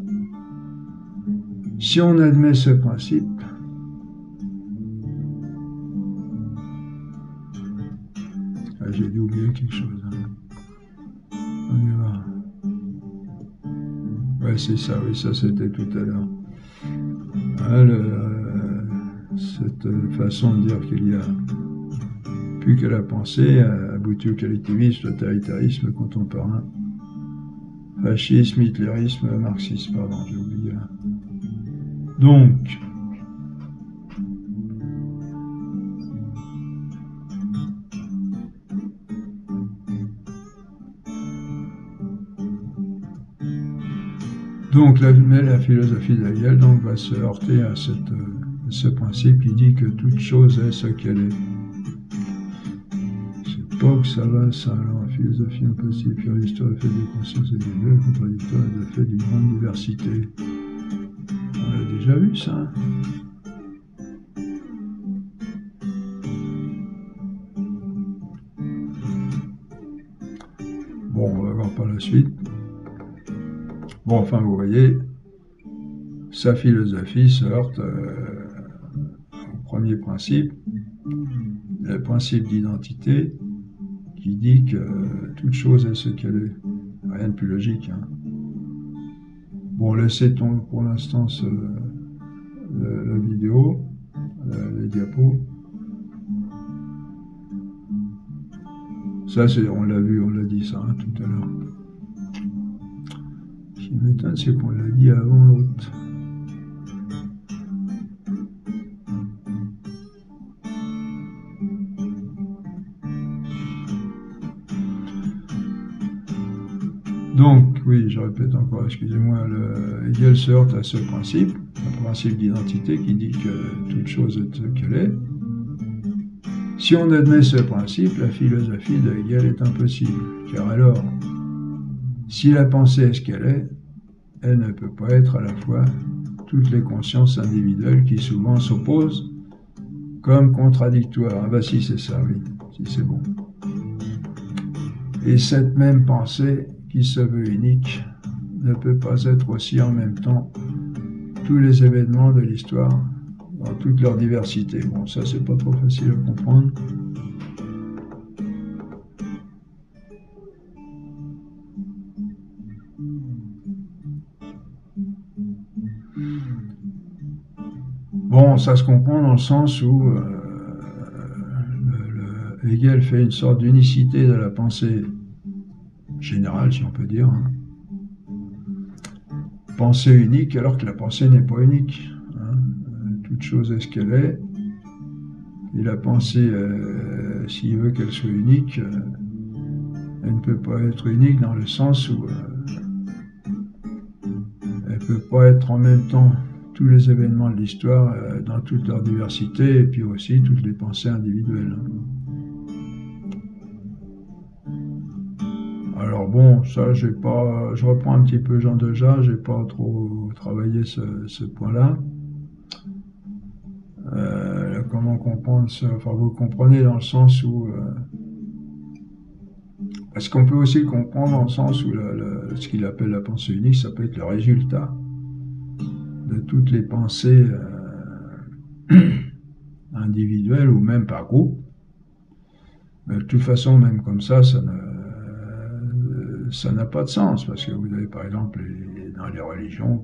Si on admet ce principe, j'ai dû oublier quelque chose. On y va. Ouais, c'est ça, oui, ça c'était tout à l'heure. Cette façon de dire qu'il y a plus que la pensée aboutit au collectivisme, totalitarisme contemporain, fascisme, hitlérisme, marxisme, pardon, j'ai oublié. Donc, Donc la philosophie d'Hegel donc, va se heurter à ce principe qui dit que toute chose est ce qu'elle est. C'est pas que ça va, ça. Alors, philosophie impossible, pure histoire, fait des consciences individuelles, contradictoire et de fait d'une grande diversité. On l'a déjà vu, ça. Bon, on va voir par la suite. Bon, enfin, vous voyez, sa philosophie se heurte au premier principe, le principe d'identité, qui dit que toute chose est ce qu'elle est. Rien de plus logique. Hein. Bon, laissez tomber pour l'instant la vidéo, les diapos. Ça, on l'a vu, on l'a dit ça hein, tout à l'heure. Ce qui m'étonne, c'est qu'on l'a dit avant l'autre. Donc, oui, je répète encore, excusez-moi, Hegel se heurte à ce principe, le principe d'identité qui dit que toute chose est ce qu'elle est. Si on admet ce principe, la philosophie de Hegel est impossible, car alors, si la pensée est ce qu'elle est, elle ne peut pas être à la fois toutes les consciences individuelles qui souvent s'opposent comme contradictoires. Ah bah si, c'est ça, oui, si c'est bon. Et cette même pensée qui se veut unique ne peut pas être aussi en même temps tous les événements de l'histoire dans toute leur diversité. Bon, ça c'est pas trop facile à comprendre. Bon, ça se comprend dans le sens où Hegel fait une sorte d'unicité de la pensée générale, si on peut dire. Hein. Pensée unique alors que la pensée n'est pas unique. Hein. Toute chose est ce qu'elle est. Et la pensée, s'il veut qu'elle soit unique, elle ne peut pas être unique dans le sens où elle ne peut pas être en même temps tous les événements de l'histoire dans toute leur diversité et puis aussi toutes les pensées individuelles. Alors bon, ça, je reprends un petit peu Jean Deja, j'ai pas trop travaillé ce point-là. Comment comprendre ça? Enfin, vous comprenez dans le sens où... parce qu'on peut aussi comprendre dans le sens où ce qu'il appelle la pensée unique, ça peut être le résultat de toutes les pensées individuelles ou même par groupe. Mais de toute façon, même comme ça n'a pas de sens, parce que vous avez par exemple dans les religions,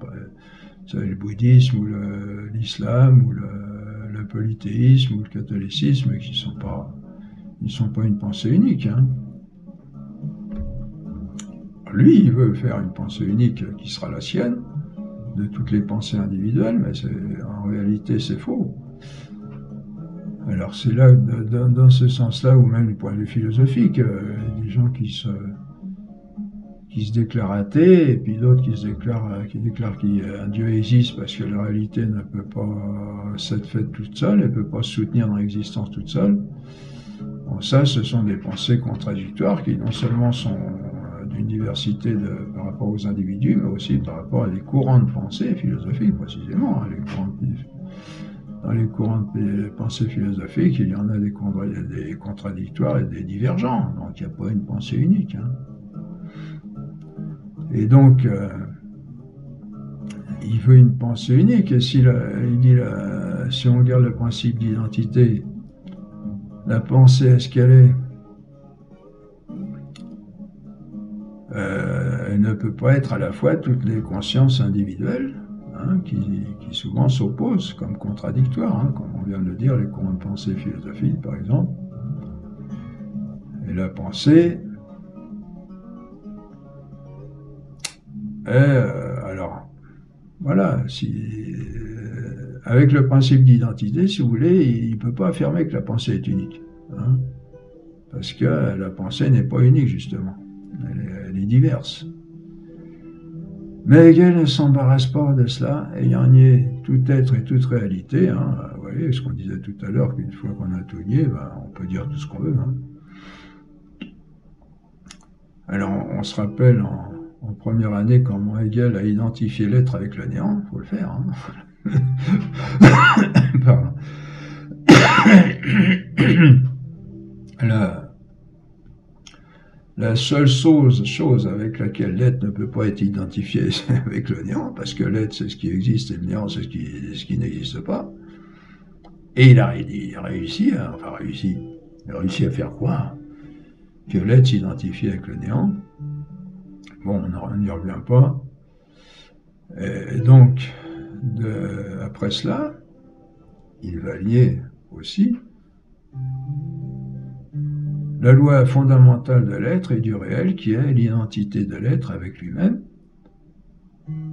vous avez le bouddhisme ou l'islam ou le polythéisme ou le catholicisme qui ne sont pas une pensée unique. Hein. Lui, il veut faire une pensée unique qui sera la sienne, de toutes les pensées individuelles, mais en réalité c'est faux. Alors c'est là, dans ce sens-là, ou même du point de vue philosophique, des gens qui se déclarent athées, et puis d'autres qui déclarent qu'un Dieu existe parce que la réalité ne peut pas s'être faite toute seule, elle ne peut pas se soutenir dans l'existence toute seule. Bon, ça, ce sont des pensées contradictoires qui non seulement sont d'une diversité par rapport aux individus, mais aussi par rapport à des courants de pensée philosophiques, précisément. Hein, dans les courants de pensée philosophiques, il y en a des contradictoires et des divergents, donc il n'y a pas une pensée unique. Hein. Et donc, il veut une pensée unique, et il dit, si on regarde le principe d'identité, la pensée est ce qu'elle est, elle ne peut pas être à la fois toutes les consciences individuelles, hein, qui souvent s'opposent comme contradictoires, hein, comme on vient de le dire, les courants de pensée philosophiques par exemple. Et la pensée alors, voilà, avec le principe d'identité, si vous voulez, il ne peut pas affirmer que la pensée est unique. Hein, parce que la pensée n'est pas unique, justement. Elle est diverse. Mais Hegel ne s'embarrasse pas de cela, ayant nié tout être et toute réalité. Hein. Vous voyez ce qu'on disait tout à l'heure, qu'une fois qu'on a tout nié, ben, on peut dire tout ce qu'on veut. Hein. Alors, on se rappelle en première année comment Hegel a identifié l'être avec le néant, il faut le faire. Hein. Pardon. La seule chose avec laquelle l'être ne peut pas être identifié, c'est avec le néant, parce que l'être, c'est ce qui existe et le néant, c'est ce qui n'existe pas. Et il a réussi à faire croire que l'être s'identifie avec le néant. Bon, on n'y revient pas. Et donc, après cela, il va lier aussi la loi fondamentale de l'être et du réel, qui est l'identité de l'être avec lui-même,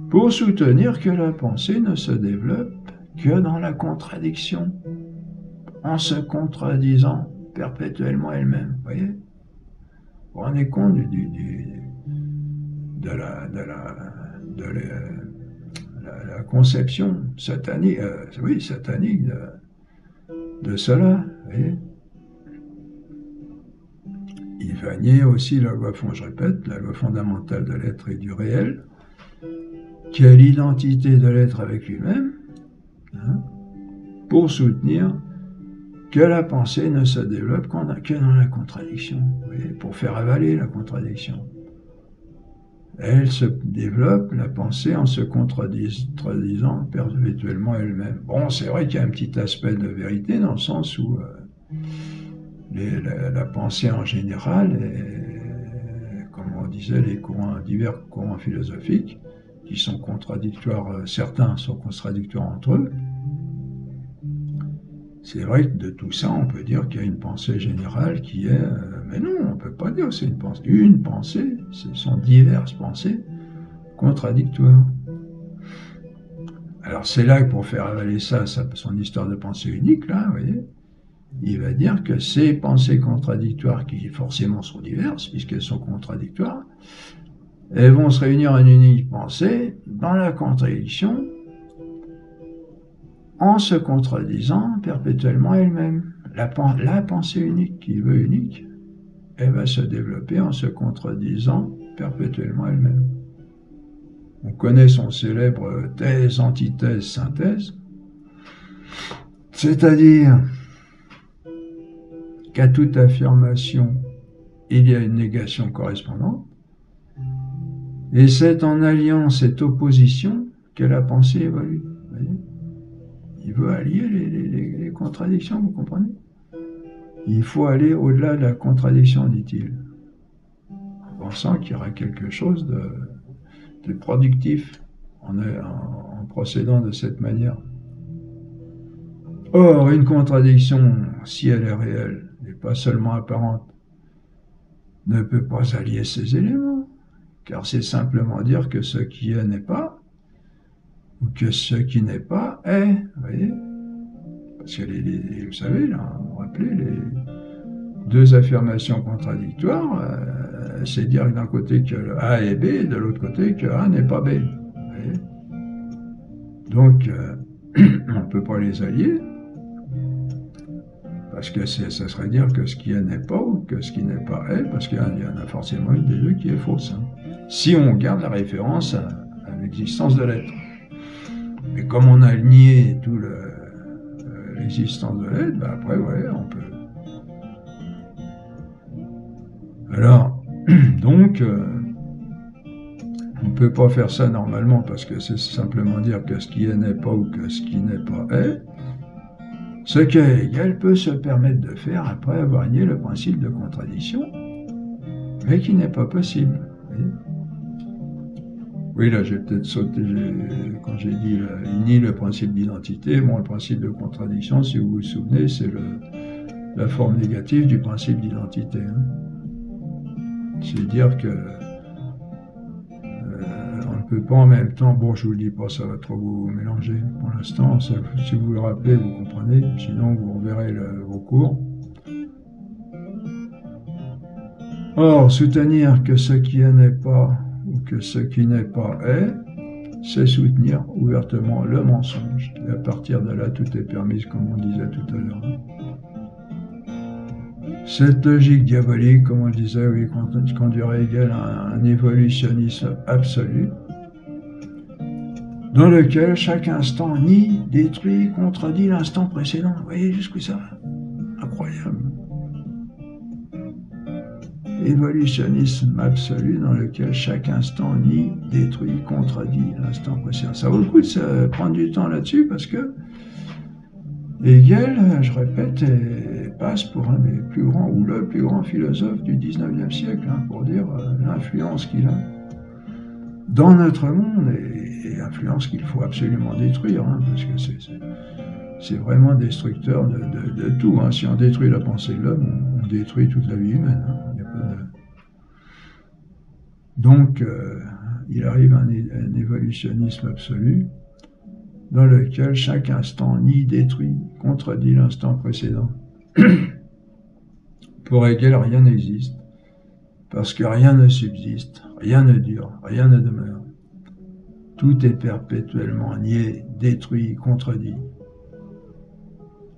pour soutenir que la pensée ne se développe que dans la contradiction, en se contredisant perpétuellement elle-même. Vous voyez? Vous vous rendez compte de la conception satanique, satanique de cela. Vous voyez? Il va nier aussi la loi, je répète, la loi fondamentale de l'être et du réel, qui est l'identité de l'être avec lui-même, hein, pour soutenir que la pensée ne se développe que dans la contradiction, vous voyez, pour faire avaler la contradiction. Elle se développe, la pensée, en se contredisant perpétuellement elle-même. Bon, c'est vrai qu'il y a un petit aspect de vérité dans le sens où la pensée en général, comme on disait, divers courants philosophiques, qui sont contradictoires, certains sont contradictoires entre eux. C'est vrai que de tout ça, on peut dire qu'il y a une pensée générale qui est... mais non, on ne peut pas dire que c'est une pensée. Une pensée, ce sont diverses pensées contradictoires. Alors c'est là que pour faire avaler ça, son histoire de pensée unique, là, vous voyez, il va dire que ces pensées contradictoires, qui forcément sont diverses, puisqu'elles sont contradictoires, elles vont se réunir en une unique pensée, dans la contradiction, en se contredisant perpétuellement elle-même. La pensée unique, qui veut unique, elle va se développer en se contredisant perpétuellement elle-même. On connaît son célèbre thèse, antithèse, synthèse, c'est-à-dire qu'à toute affirmation, il y a une négation correspondante, et c'est en alliant cette opposition que la pensée évolue. Vous voyez ? Il veut allier les contradictions, vous comprenez? Il faut aller au-delà de la contradiction, dit-il, en pensant qu'il y aura quelque chose de productif en procédant de cette manière. Or, une contradiction, si elle est réelle, et pas seulement apparente, ne peut pas allier ces éléments, car c'est simplement dire que ce qui est n'est pas, ou que ce qui n'est pas est, vous voyez? Parce que vous savez, là, vous vous rappelez, les deux affirmations contradictoires, c'est dire d'un côté que A est B, et de l'autre côté que A n'est pas B. Vous voyez? Donc, on ne peut pas les allier, parce que ça serait dire que ce qui est n'est pas, ou que ce qui n'est pas est, parce qu'il y en a forcément une des deux qui est fausse. Hein. Si on garde la référence à l'existence de l'être. Mais comme on a nié tout l'existence de l'être, ben après, ouais, on peut. Alors, donc, on ne peut pas faire ça normalement, parce que c'est simplement dire que ce qui est n'est pas, ou que ce qui n'est pas est. Ce que Hegel peut se permettre de faire après avoir nié le principe de contradiction, mais qui n'est pas possible. Oui, là, j'ai peut-être sauté, quand j'ai dit il nie le principe d'identité. Bon, le principe de contradiction, si vous vous souvenez, c'est la forme négative du principe d'identité. Hein. C'est dire que on ne peut pas en même temps, bon, je vous le dis pas, ça va trop vous mélanger pour l'instant, si vous le rappelez, vous comprenez, sinon vous reverrez vos cours. Or, soutenir que ce qui n'est pas, ou que ce qui n'est pas est, c'est soutenir ouvertement le mensonge. Et à partir de là, tout est permis, comme on disait tout à l'heure. Cette logique diabolique, comme on le disait, oui, conduirait Hegel à un évolutionnisme absolu, dans lequel chaque instant nie, détruit, contredit l'instant précédent. Vous voyez jusqu'où ça va? Incroyable. Évolutionnisme absolu dans lequel chaque instant nie, détruit, contredit l'instant précédent. Ça vaut le coup de se prendre du temps là-dessus parce que Hegel, je répète, passe pour un des plus grands ou le plus grand philosophe du 19e siècle, pour dire l'influence qu'il a dans notre monde et l'influence qu'il faut absolument détruire, parce que c'est vraiment destructeur de tout. Si on détruit la pensée de l'homme, on détruit toute la vie humaine. Donc, il arrive à un évolutionnisme absolu dans lequel chaque instant nie, détruit, contredit l'instant précédent. Pour Hegel, rien n'existe, parce que rien ne subsiste, rien ne dure, rien ne demeure. Tout est perpétuellement nié, détruit, contredit.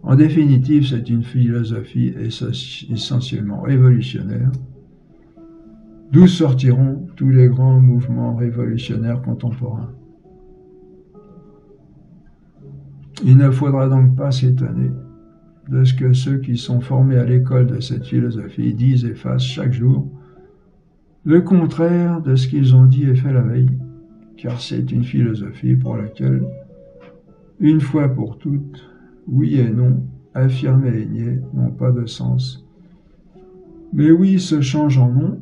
En définitive, c'est une philosophie essentiellement révolutionnaire, d'où sortiront tous les grands mouvements révolutionnaires contemporains. Il ne faudra donc pas s'étonner de ce que ceux qui sont formés à l'école de cette philosophie disent et fassent chaque jour le contraire de ce qu'ils ont dit et fait la veille, car c'est une philosophie pour laquelle, une fois pour toutes, oui et non, affirmer et nier n'ont pas de sens. Mais oui se change en non,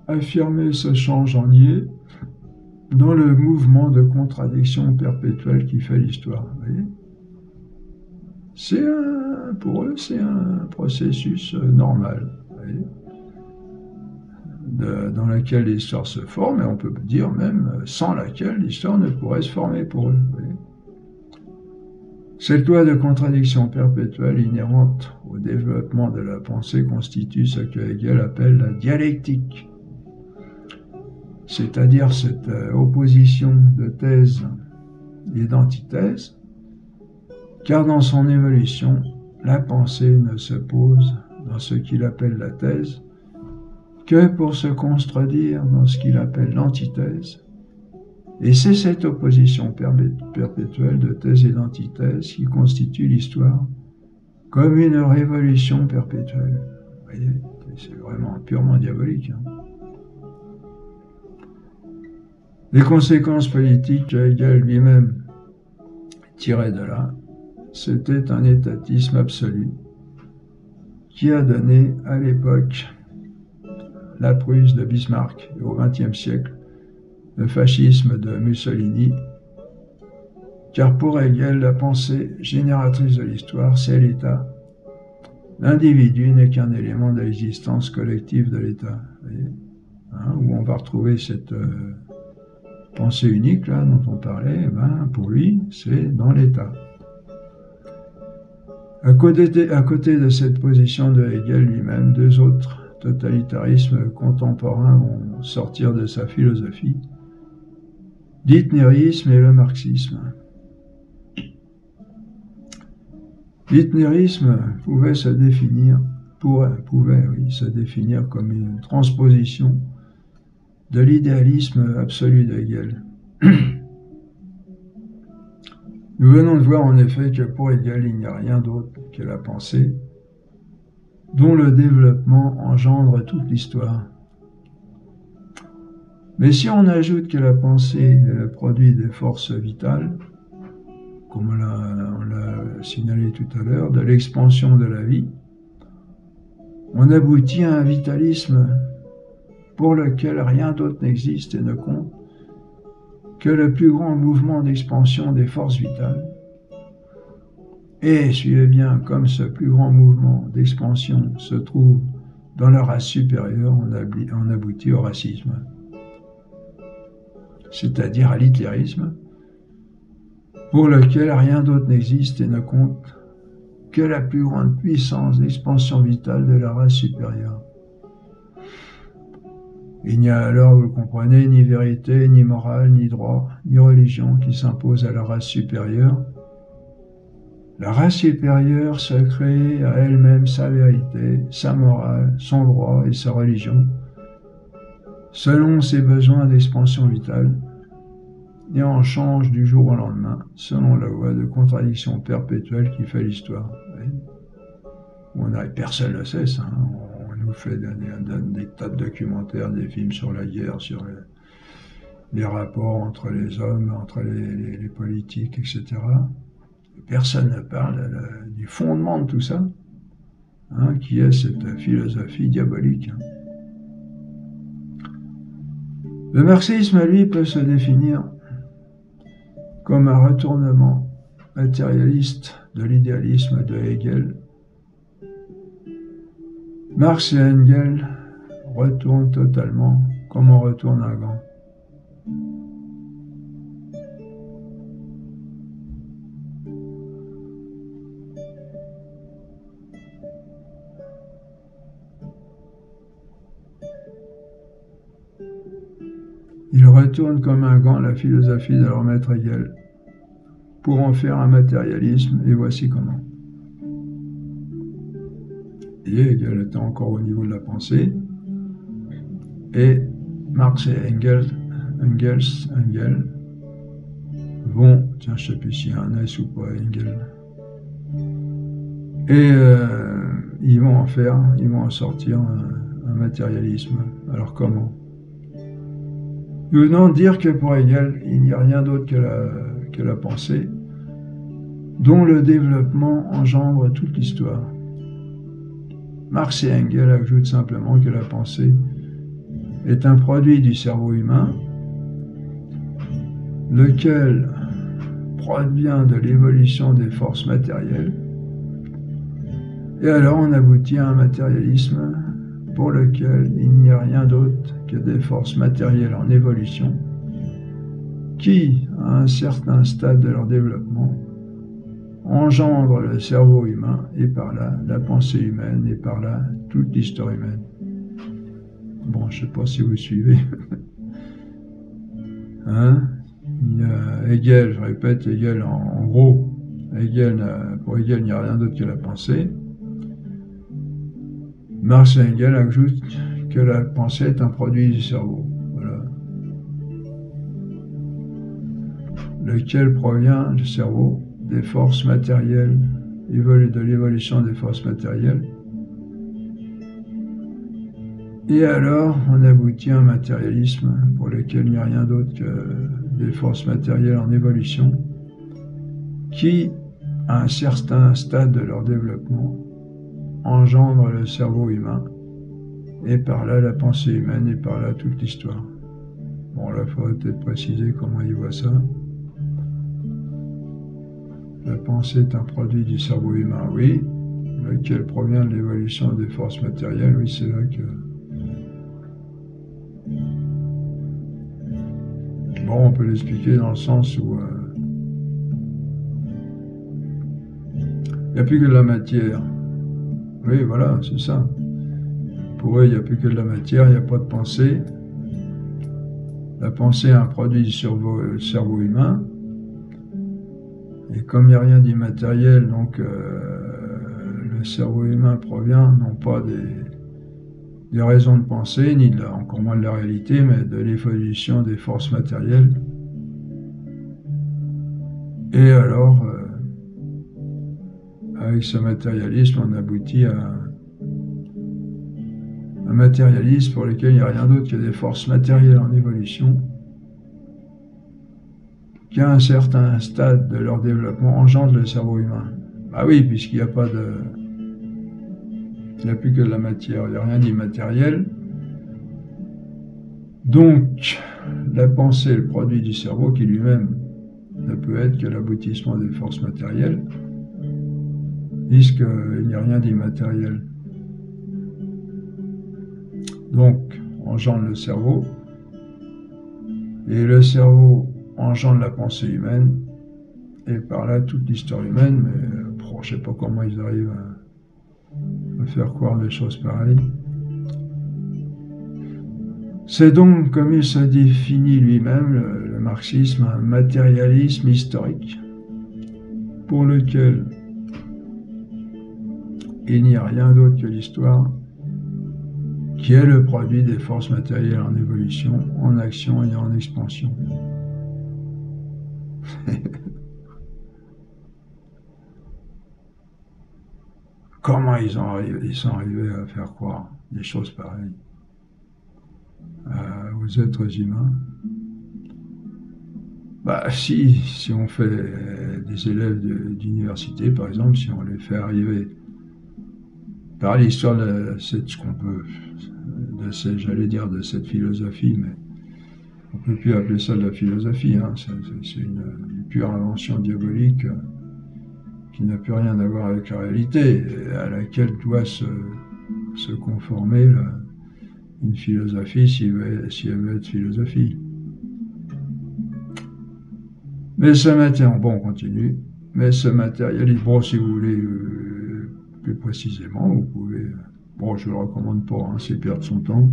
affirmer se change en nier, dans le mouvement de contradiction perpétuelle qui fait l'histoire. Vous voyez ? Pour eux, c'est un processus normal, vous voyez, dans lequel l'histoire se forme, et on peut dire même sans laquelle l'histoire ne pourrait se former pour eux. Vous voyez. Cette loi de contradiction perpétuelle inhérente au développement de la pensée constitue ce que Hegel appelle la dialectique, c'est-à-dire cette opposition de thèse et d'antithèse, car dans son évolution, la pensée ne se pose dans ce qu'il appelle la thèse que pour se contredire dans ce qu'il appelle l'antithèse, et c'est cette opposition perpétuelle de thèse et d'antithèse qui constitue l'histoire comme une révolution perpétuelle. Vous voyez, c'est vraiment purement diabolique. Les conséquences politiques que Hegel lui-même tirait de là, c'était un étatisme absolu qui a donné à l'époque la Prusse de Bismarck et au XXe siècle le fascisme de Mussolini, car pour Hegel, la pensée génératrice de l'histoire, c'est l'État. L'individu n'est qu'un élément de l'existence collective de l'État, où on va retrouver cette pensée unique là dont on parlait. Pour lui, c'est dans l'État. À côté de cette position de Hegel lui-même, deux autres totalitarismes contemporains vont sortir de sa philosophie, l'hitlérisme et le marxisme. L'hitlérisme pouvait se définir comme une transposition de l'idéalisme absolu de Hegel. Nous venons de voir en effet que pour Hegel, il n'y a rien d'autre que la pensée, dont le développement engendre toute l'histoire. Mais si on ajoute que la pensée est le produit des forces vitales, comme on l'a signalé tout à l'heure, de l'expansion de la vie, on aboutit à un vitalisme pour lequel rien d'autre n'existe et ne compte que le plus grand mouvement d'expansion des forces vitales. Et, suivez bien, comme ce plus grand mouvement d'expansion se trouve dans la race supérieure, on aboutit au racisme, c'est-à-dire à l'hitlérisme, pour lequel rien d'autre n'existe et ne compte que la plus grande puissance d'expansion vitale de la race supérieure. Il n'y a alors, vous le comprenez, ni vérité, ni morale, ni droit, ni religion qui s'impose à la race supérieure. La race supérieure se crée à elle-même sa vérité, sa morale, son droit et sa religion, selon ses besoins d'expansion vitale, et en change du jour au lendemain, selon la loi de contradiction perpétuelle qui fait l'histoire. Personne ne le sait, ça. Hein. On nous fait des tas de documentaires, des films sur la guerre, sur les rapports entre les hommes, entre les politiques, etc. Personne ne parle du fondement de tout ça, hein, qui est cette philosophie diabolique. Hein. Le marxisme, lui, peut se définir comme un retournement matérialiste de l'idéalisme de Hegel. Marx et Engels retournent totalement comme on retourne un gant. Ils retournent comme un gant la philosophie de leur maître Hegel pour en faire un matérialisme, et voici comment. Et Hegel était encore au niveau de la pensée, et Marx et Engels vont, tiens, je ne sais plus s'il y a un S ou pas, Engels, et ils vont en sortir un matérialisme. Alors comment? Nous venons de dire que pour Hegel, il n'y a rien d'autre que la pensée, dont le développement engendre toute l'histoire. Marx et Engels ajoutent simplement que la pensée est un produit du cerveau humain, lequel provient de l'évolution des forces matérielles, et alors on aboutit à un matérialisme pour lequel il n'y a rien d'autre que des forces matérielles en évolution qui, à un certain stade de leur développement, engendrent le cerveau humain et par là la pensée humaine et par là toute l'histoire humaine. Bon, je ne sais pas si vous suivez. Hein? Il y a Hegel, je répète, Hegel en gros, pour Hegel il n'y a rien d'autre que la pensée. Marx et Engels ajoutent que la pensée est un produit du cerveau, voilà, lequel provient du cerveau des forces matérielles, de l'évolution des forces matérielles. Et alors, on aboutit à un matérialisme pour lequel il n'y a rien d'autre que des forces matérielles en évolution qui, à un certain stade de leur développement, engendre le cerveau humain, et par là la pensée humaine, et par là toute l'histoire. Bon, là, il faudrait peut-être préciser comment il voit ça. La pensée est un produit du cerveau humain, oui, lequel provient de l'évolution des forces matérielles, oui, c'est là que... Bon, on peut l'expliquer dans le sens où il n'y a plus que de la matière. Oui, voilà, c'est ça. Pour eux, il n'y a plus que de la matière, il n'y a pas de pensée. La pensée est un produit du cerveau humain. Et comme il n'y a rien d'immatériel, donc le cerveau humain provient non pas des raisons de penser, ni encore moins de la réalité, mais de l'évolution des forces matérielles. Et alors, avec ce matérialisme, on aboutit à un matérialisme pour lequel il n'y a rien d'autre que des forces matérielles en évolution, qui à un certain stade de leur développement engendre le cerveau humain. Bah oui, puisqu'il n'y a pas de... Il n'y a plus que de la matière, il n'y a rien d'immatériel. Donc, la pensée est le produit du cerveau qui lui-même ne peut être que l'aboutissement des forces matérielles, puisqu'il n'y a rien d'immatériel. Donc, engendre le cerveau, et le cerveau engendre la pensée humaine, et par là toute l'histoire humaine, mais je ne sais pas comment ils arrivent à faire croire des choses pareilles. C'est donc, comme il se définit lui-même, le marxisme, un matérialisme historique, pour lequel il n'y a rien d'autre que l'histoire, qui est le produit des forces matérielles en évolution, en action et en expansion. Comment ils sont arrivés à faire croire des choses pareilles aux êtres humains? Bah, si on fait des élèves d'université, par exemple, si on les fait arriver par l'histoire de ce qu'on peut, j'allais dire de cette philosophie, mais on ne peut plus appeler ça de la philosophie, hein. C'est une pure invention diabolique qui n'a plus rien à voir avec la réalité, et à laquelle doit se conformer une philosophie si elle veut être philosophie. Mais ce matérialisme, bon, on continue, mais ce matérialisme, bon, si vous voulez plus précisément, vous pouvez, bon, je ne le recommande pas, hein, c'est perdre son temps,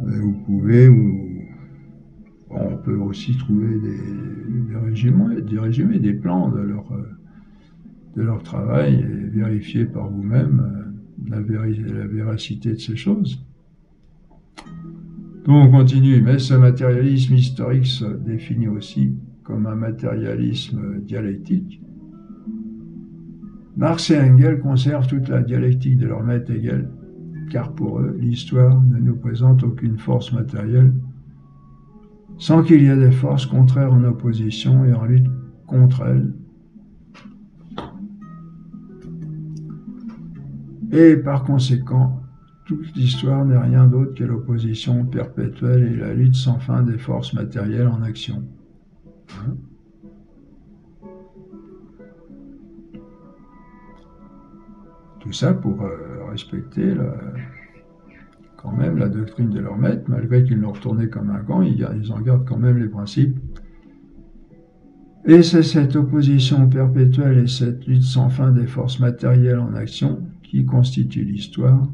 mais vous pouvez, bon, on peut aussi trouver des résumés, des plans de leur travail et vérifier par vous-même la véracité de ces choses. Donc on continue, mais ce matérialisme historique se définit aussi comme un matérialisme dialectique. Marx et Engels conservent toute la dialectique de leur maître Hegel, car pour eux, l'histoire ne nous présente aucune force matérielle, sans qu'il y ait des forces contraires en opposition et en lutte contre elles. Et par conséquent, toute l'histoire n'est rien d'autre que l'opposition perpétuelle et la lutte sans fin des forces matérielles en action. Tout ça pour respecter quand même la doctrine de leur maître, malgré qu'ils l'ont retourné comme un gant, ils en gardent quand même les principes. Et c'est cette opposition perpétuelle et cette lutte sans fin des forces matérielles en action qui constitue l'histoire,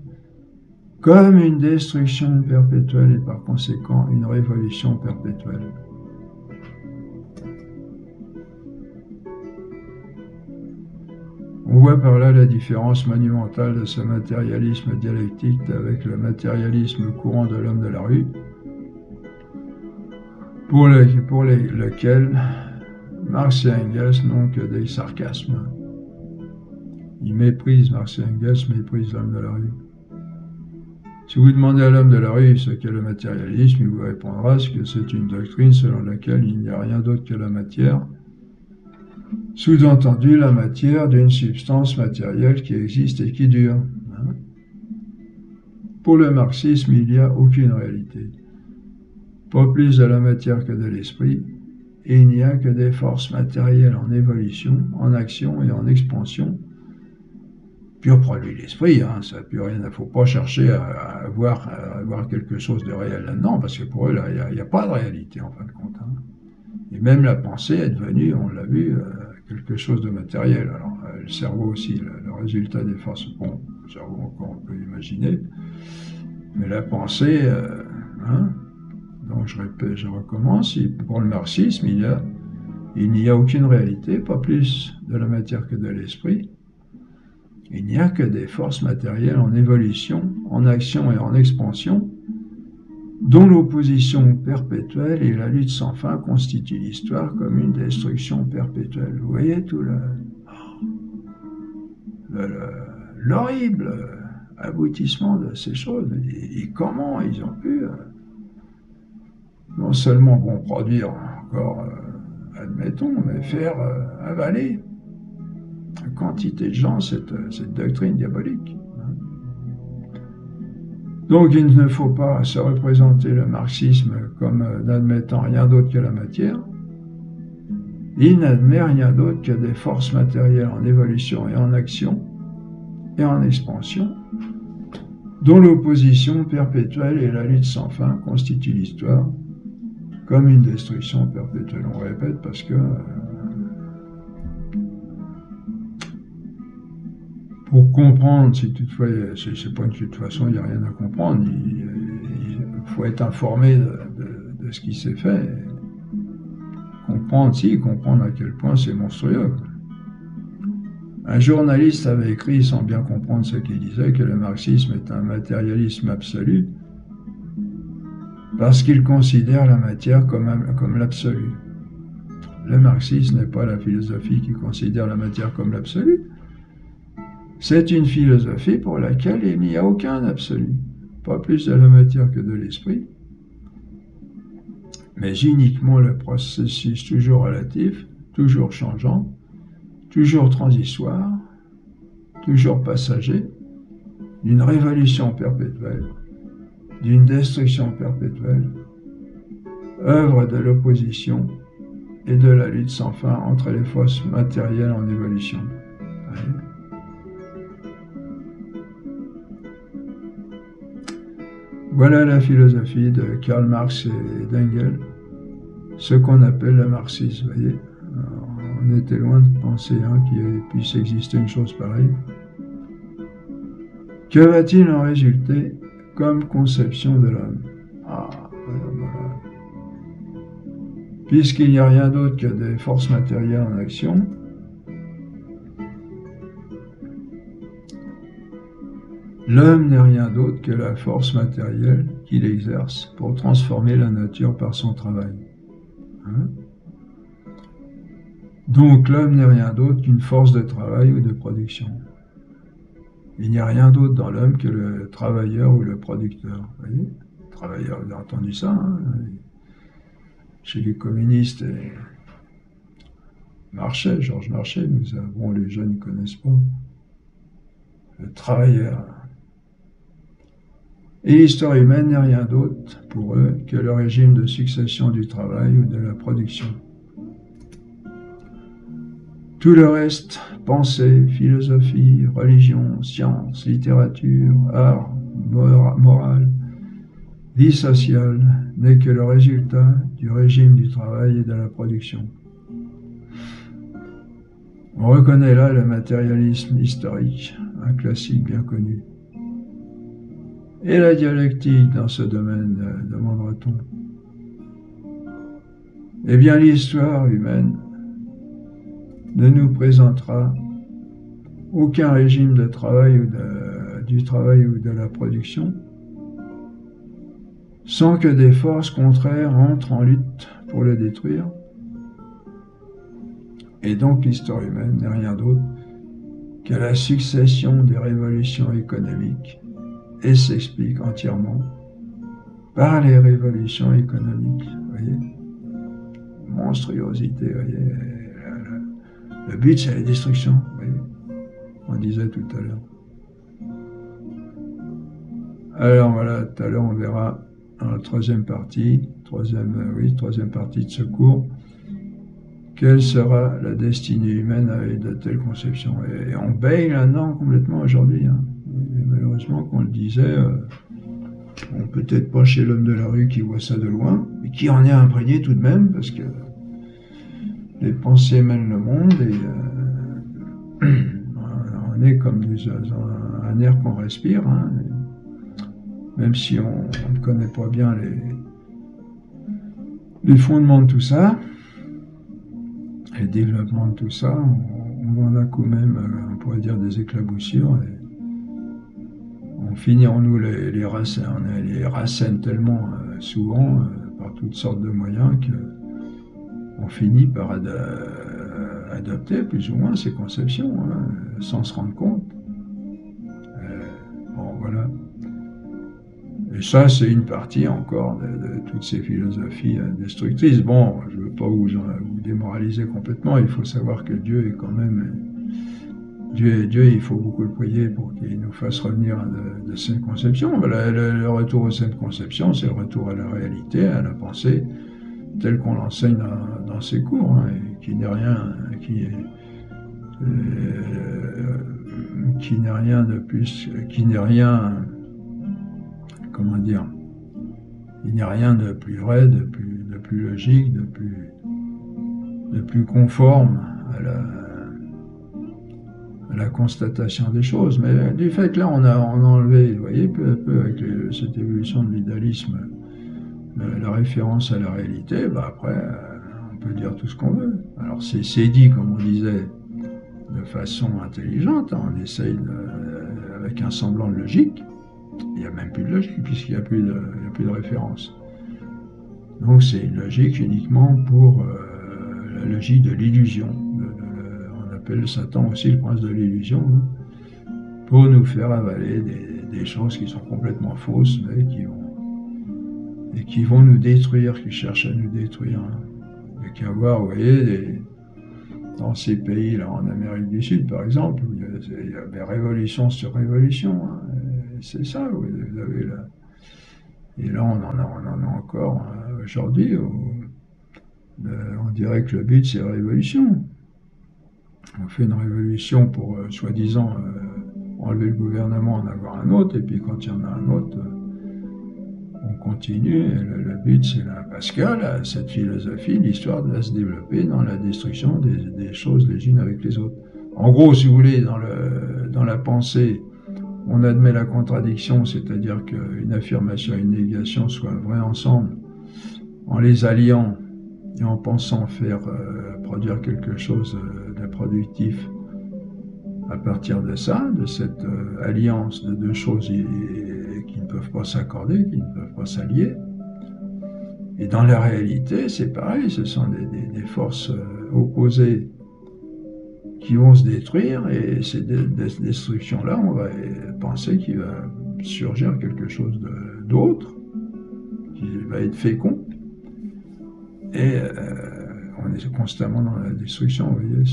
comme une destruction perpétuelle et par conséquent une révolution perpétuelle. On voit par là la différence monumentale de ce matérialisme dialectique avec le matérialisme courant de l'homme de la rue, pour lequel Marx et Engels n'ont que des sarcasmes. Ils méprisent, Marx et Engels méprisent l'homme de la rue. Si vous demandez à l'homme de la rue ce qu'est le matérialisme, il vous répondra que c'est une doctrine selon laquelle il n'y a rien d'autre que la matière, sous-entendu la matière d'une substance matérielle qui existe et qui dure. Pour le marxisme, il n'y a aucune réalité, pas plus de la matière que de l'esprit, et il n'y a que des forces matérielles en évolution, en action et en expansion. Pur produit de l'esprit, hein, ça n'a plus rien, il ne faut pas chercher à voir quelque chose de réel là-dedans, parce que pour eux, il n'y a pas de réalité en fin de compte. Hein. Et même la pensée est devenue, on l'a vu, quelque chose de matériel. Alors, le cerveau aussi, le résultat des forces, bon, le cerveau encore on peut imaginer, mais la pensée, donc je recommence, pour le marxisme, il n'y a aucune réalité, pas plus de la matière que de l'esprit. Il n'y a que des forces matérielles en évolution, en action et en expansion, dont l'opposition perpétuelle et la lutte sans fin constituent l'histoire comme une destruction perpétuelle. Vous voyez tout l'horrible aboutissement de ces choses, et comment ils ont pu non seulement produire encore, admettons, mais faire avaler quantité de gens cette doctrine diabolique. Donc il ne faut pas se représenter le marxisme comme n'admettant rien d'autre que la matière. Il n'admet rien d'autre que des forces matérielles en évolution et en action et en expansion, dont l'opposition perpétuelle et la lutte sans fin constituent l'histoire comme une destruction perpétuelle. On répète parce que pour comprendre, si toutefois, c'est pas de toute façon, il n'y a rien à comprendre. faut être informé de ce qui s'est fait. Comprendre à quel point c'est monstrueux. Un journaliste avait écrit, sans bien comprendre ce qu'il disait, que le marxisme est un matérialisme absolu, parce qu'il considère la matière comme l'absolu. Le marxisme n'est pas la philosophie qui considère la matière comme l'absolu. C'est une philosophie pour laquelle il n'y a aucun absolu, pas plus de la matière que de l'esprit, mais uniquement le processus toujours relatif, toujours changeant, toujours transitoire, toujours passager, d'une révolution perpétuelle, d'une destruction perpétuelle, œuvre de l'opposition et de la lutte sans fin entre les forces matérielles en évolution. Voilà la philosophie de Karl Marx et d'Engels, ce qu'on appelle le marxisme, voyez. On était loin de penser qu'il puisse exister une chose pareille. Que va-t-il en résulter comme conception de l'homme? Voilà. Puisqu'il n'y a rien d'autre que des forces matérielles en action, l'homme n'est rien d'autre que la force matérielle qu'il exerce pour transformer la nature par son travail. Donc l'homme n'est rien d'autre qu'une force de travail ou de production. Il n'y a rien d'autre dans l'homme que le travailleur ou le producteur. Vous voyez? Travailleur, vous avez entendu ça, chez les communistes et Marchais, Georges Marchais, les jeunes ne connaissent pas. Le travailleur. Et l'histoire humaine n'est rien d'autre pour eux que le régime de succession du travail ou de la production. Tout le reste, pensée, philosophie, religion, science, littérature, art, morale, vie sociale, n'est que le résultat du régime du travail et de la production. On reconnaît là le matérialisme historique, un classique bien connu. Et la dialectique dans ce domaine, demandera-t-on? Eh bien, l'histoire humaine ne nous présentera aucun régime de travail du travail ou de la production sans que des forces contraires entrent en lutte pour le détruire. Et donc l'histoire humaine n'est rien d'autre que la succession des révolutions économiques et s'explique entièrement par les révolutions économiques. Vous voyez, monstruosité, vous voyez. Le but, c'est la destruction, vous voyez. On disait tout à l'heure. Alors voilà, tout à l'heure, on verra dans la troisième partie de ce cours, quelle sera la destinée humaine avec de telles conceptions. Et on baigne là-dedans complètement aujourd'hui. Et malheureusement, qu'on le disait, on peut-être pas chez l'homme de la rue qui voit ça de loin, mais qui en est imprégné tout de même, parce que les pensées mènent le monde et on est comme un air qu'on respire, même si on ne connaît pas bien les fondements de tout ça, les développements de tout ça, on en a quand même, on pourrait dire, des éclaboussures. On finit en nous les racine tellement souvent par toutes sortes de moyens qu'on finit par adopter plus ou moins ces conceptions, sans se rendre compte. Voilà. Et ça, c'est une partie encore de toutes ces philosophies destructrices. Bon, je ne veux pas vous démoraliser complètement, il faut savoir que Dieu est quand même... Dieu, il faut beaucoup le prier pour qu'il nous fasse revenir de cette conception. Le retour aux saines conceptions, c'est le retour à la réalité, à la pensée, telle qu'on l'enseigne dans ses cours, et qui n'est rien, qui n'est rien de plus, qui n'est rien, comment dire, il n'y a rien de plus vrai, de plus logique, de plus conforme la constatation des choses. Mais du fait que là, on a enlevé, vous voyez, peu à peu, avec cette évolution de l'idéalisme, la référence à la réalité, bah après, on peut dire tout ce qu'on veut. Alors c'est dit, comme on disait, de façon intelligente, hein, on essaye avec un semblant de logique. Il n'y a même plus de logique, puisqu'il n'y a plus de référence. Donc c'est une logique uniquement pour la logique de l'illusion. On appelle Satan aussi le prince de l'illusion, hein, pour nous faire avaler des choses qui sont complètement fausses, mais qui vont nous détruire, qui cherchent à nous détruire. Hein. Il n'y a qu'à voir, vous voyez, dans ces pays-là, en Amérique du Sud, par exemple, où il y a des révolutions sur révolutions. Hein. C'est ça, vous avez là. Et là, on en a encore aujourd'hui. On dirait que le but, c'est la révolution. On fait une révolution pour, soi-disant, enlever le gouvernement, en avoir un autre, et puis quand il y en a un autre, on continue. Et le but, c'est là. Parce que là, cette philosophie, l'histoire doit se développer dans la destruction des choses les unes avec les autres. En gros, si vous voulez, dans la pensée, on admet la contradiction, c'est-à-dire qu'une affirmation et une négation soient vraies ensemble, en les alliant et en pensant faire produire quelque chose de productif à partir de ça, de cette alliance de deux choses qui ne peuvent pas s'accorder, qui ne peuvent pas s'allier. Et dans la réalité, c'est pareil, ce sont des forces opposées qui vont se détruire, et ces destructions-là, on va penser qu'il va surgir quelque chose d'autre, qui va être fécond, et on est constamment dans la destruction, vous voyez,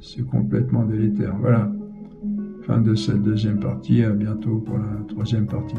c'est complètement délétère. Voilà, fin de cette deuxième partie, à bientôt pour la troisième partie.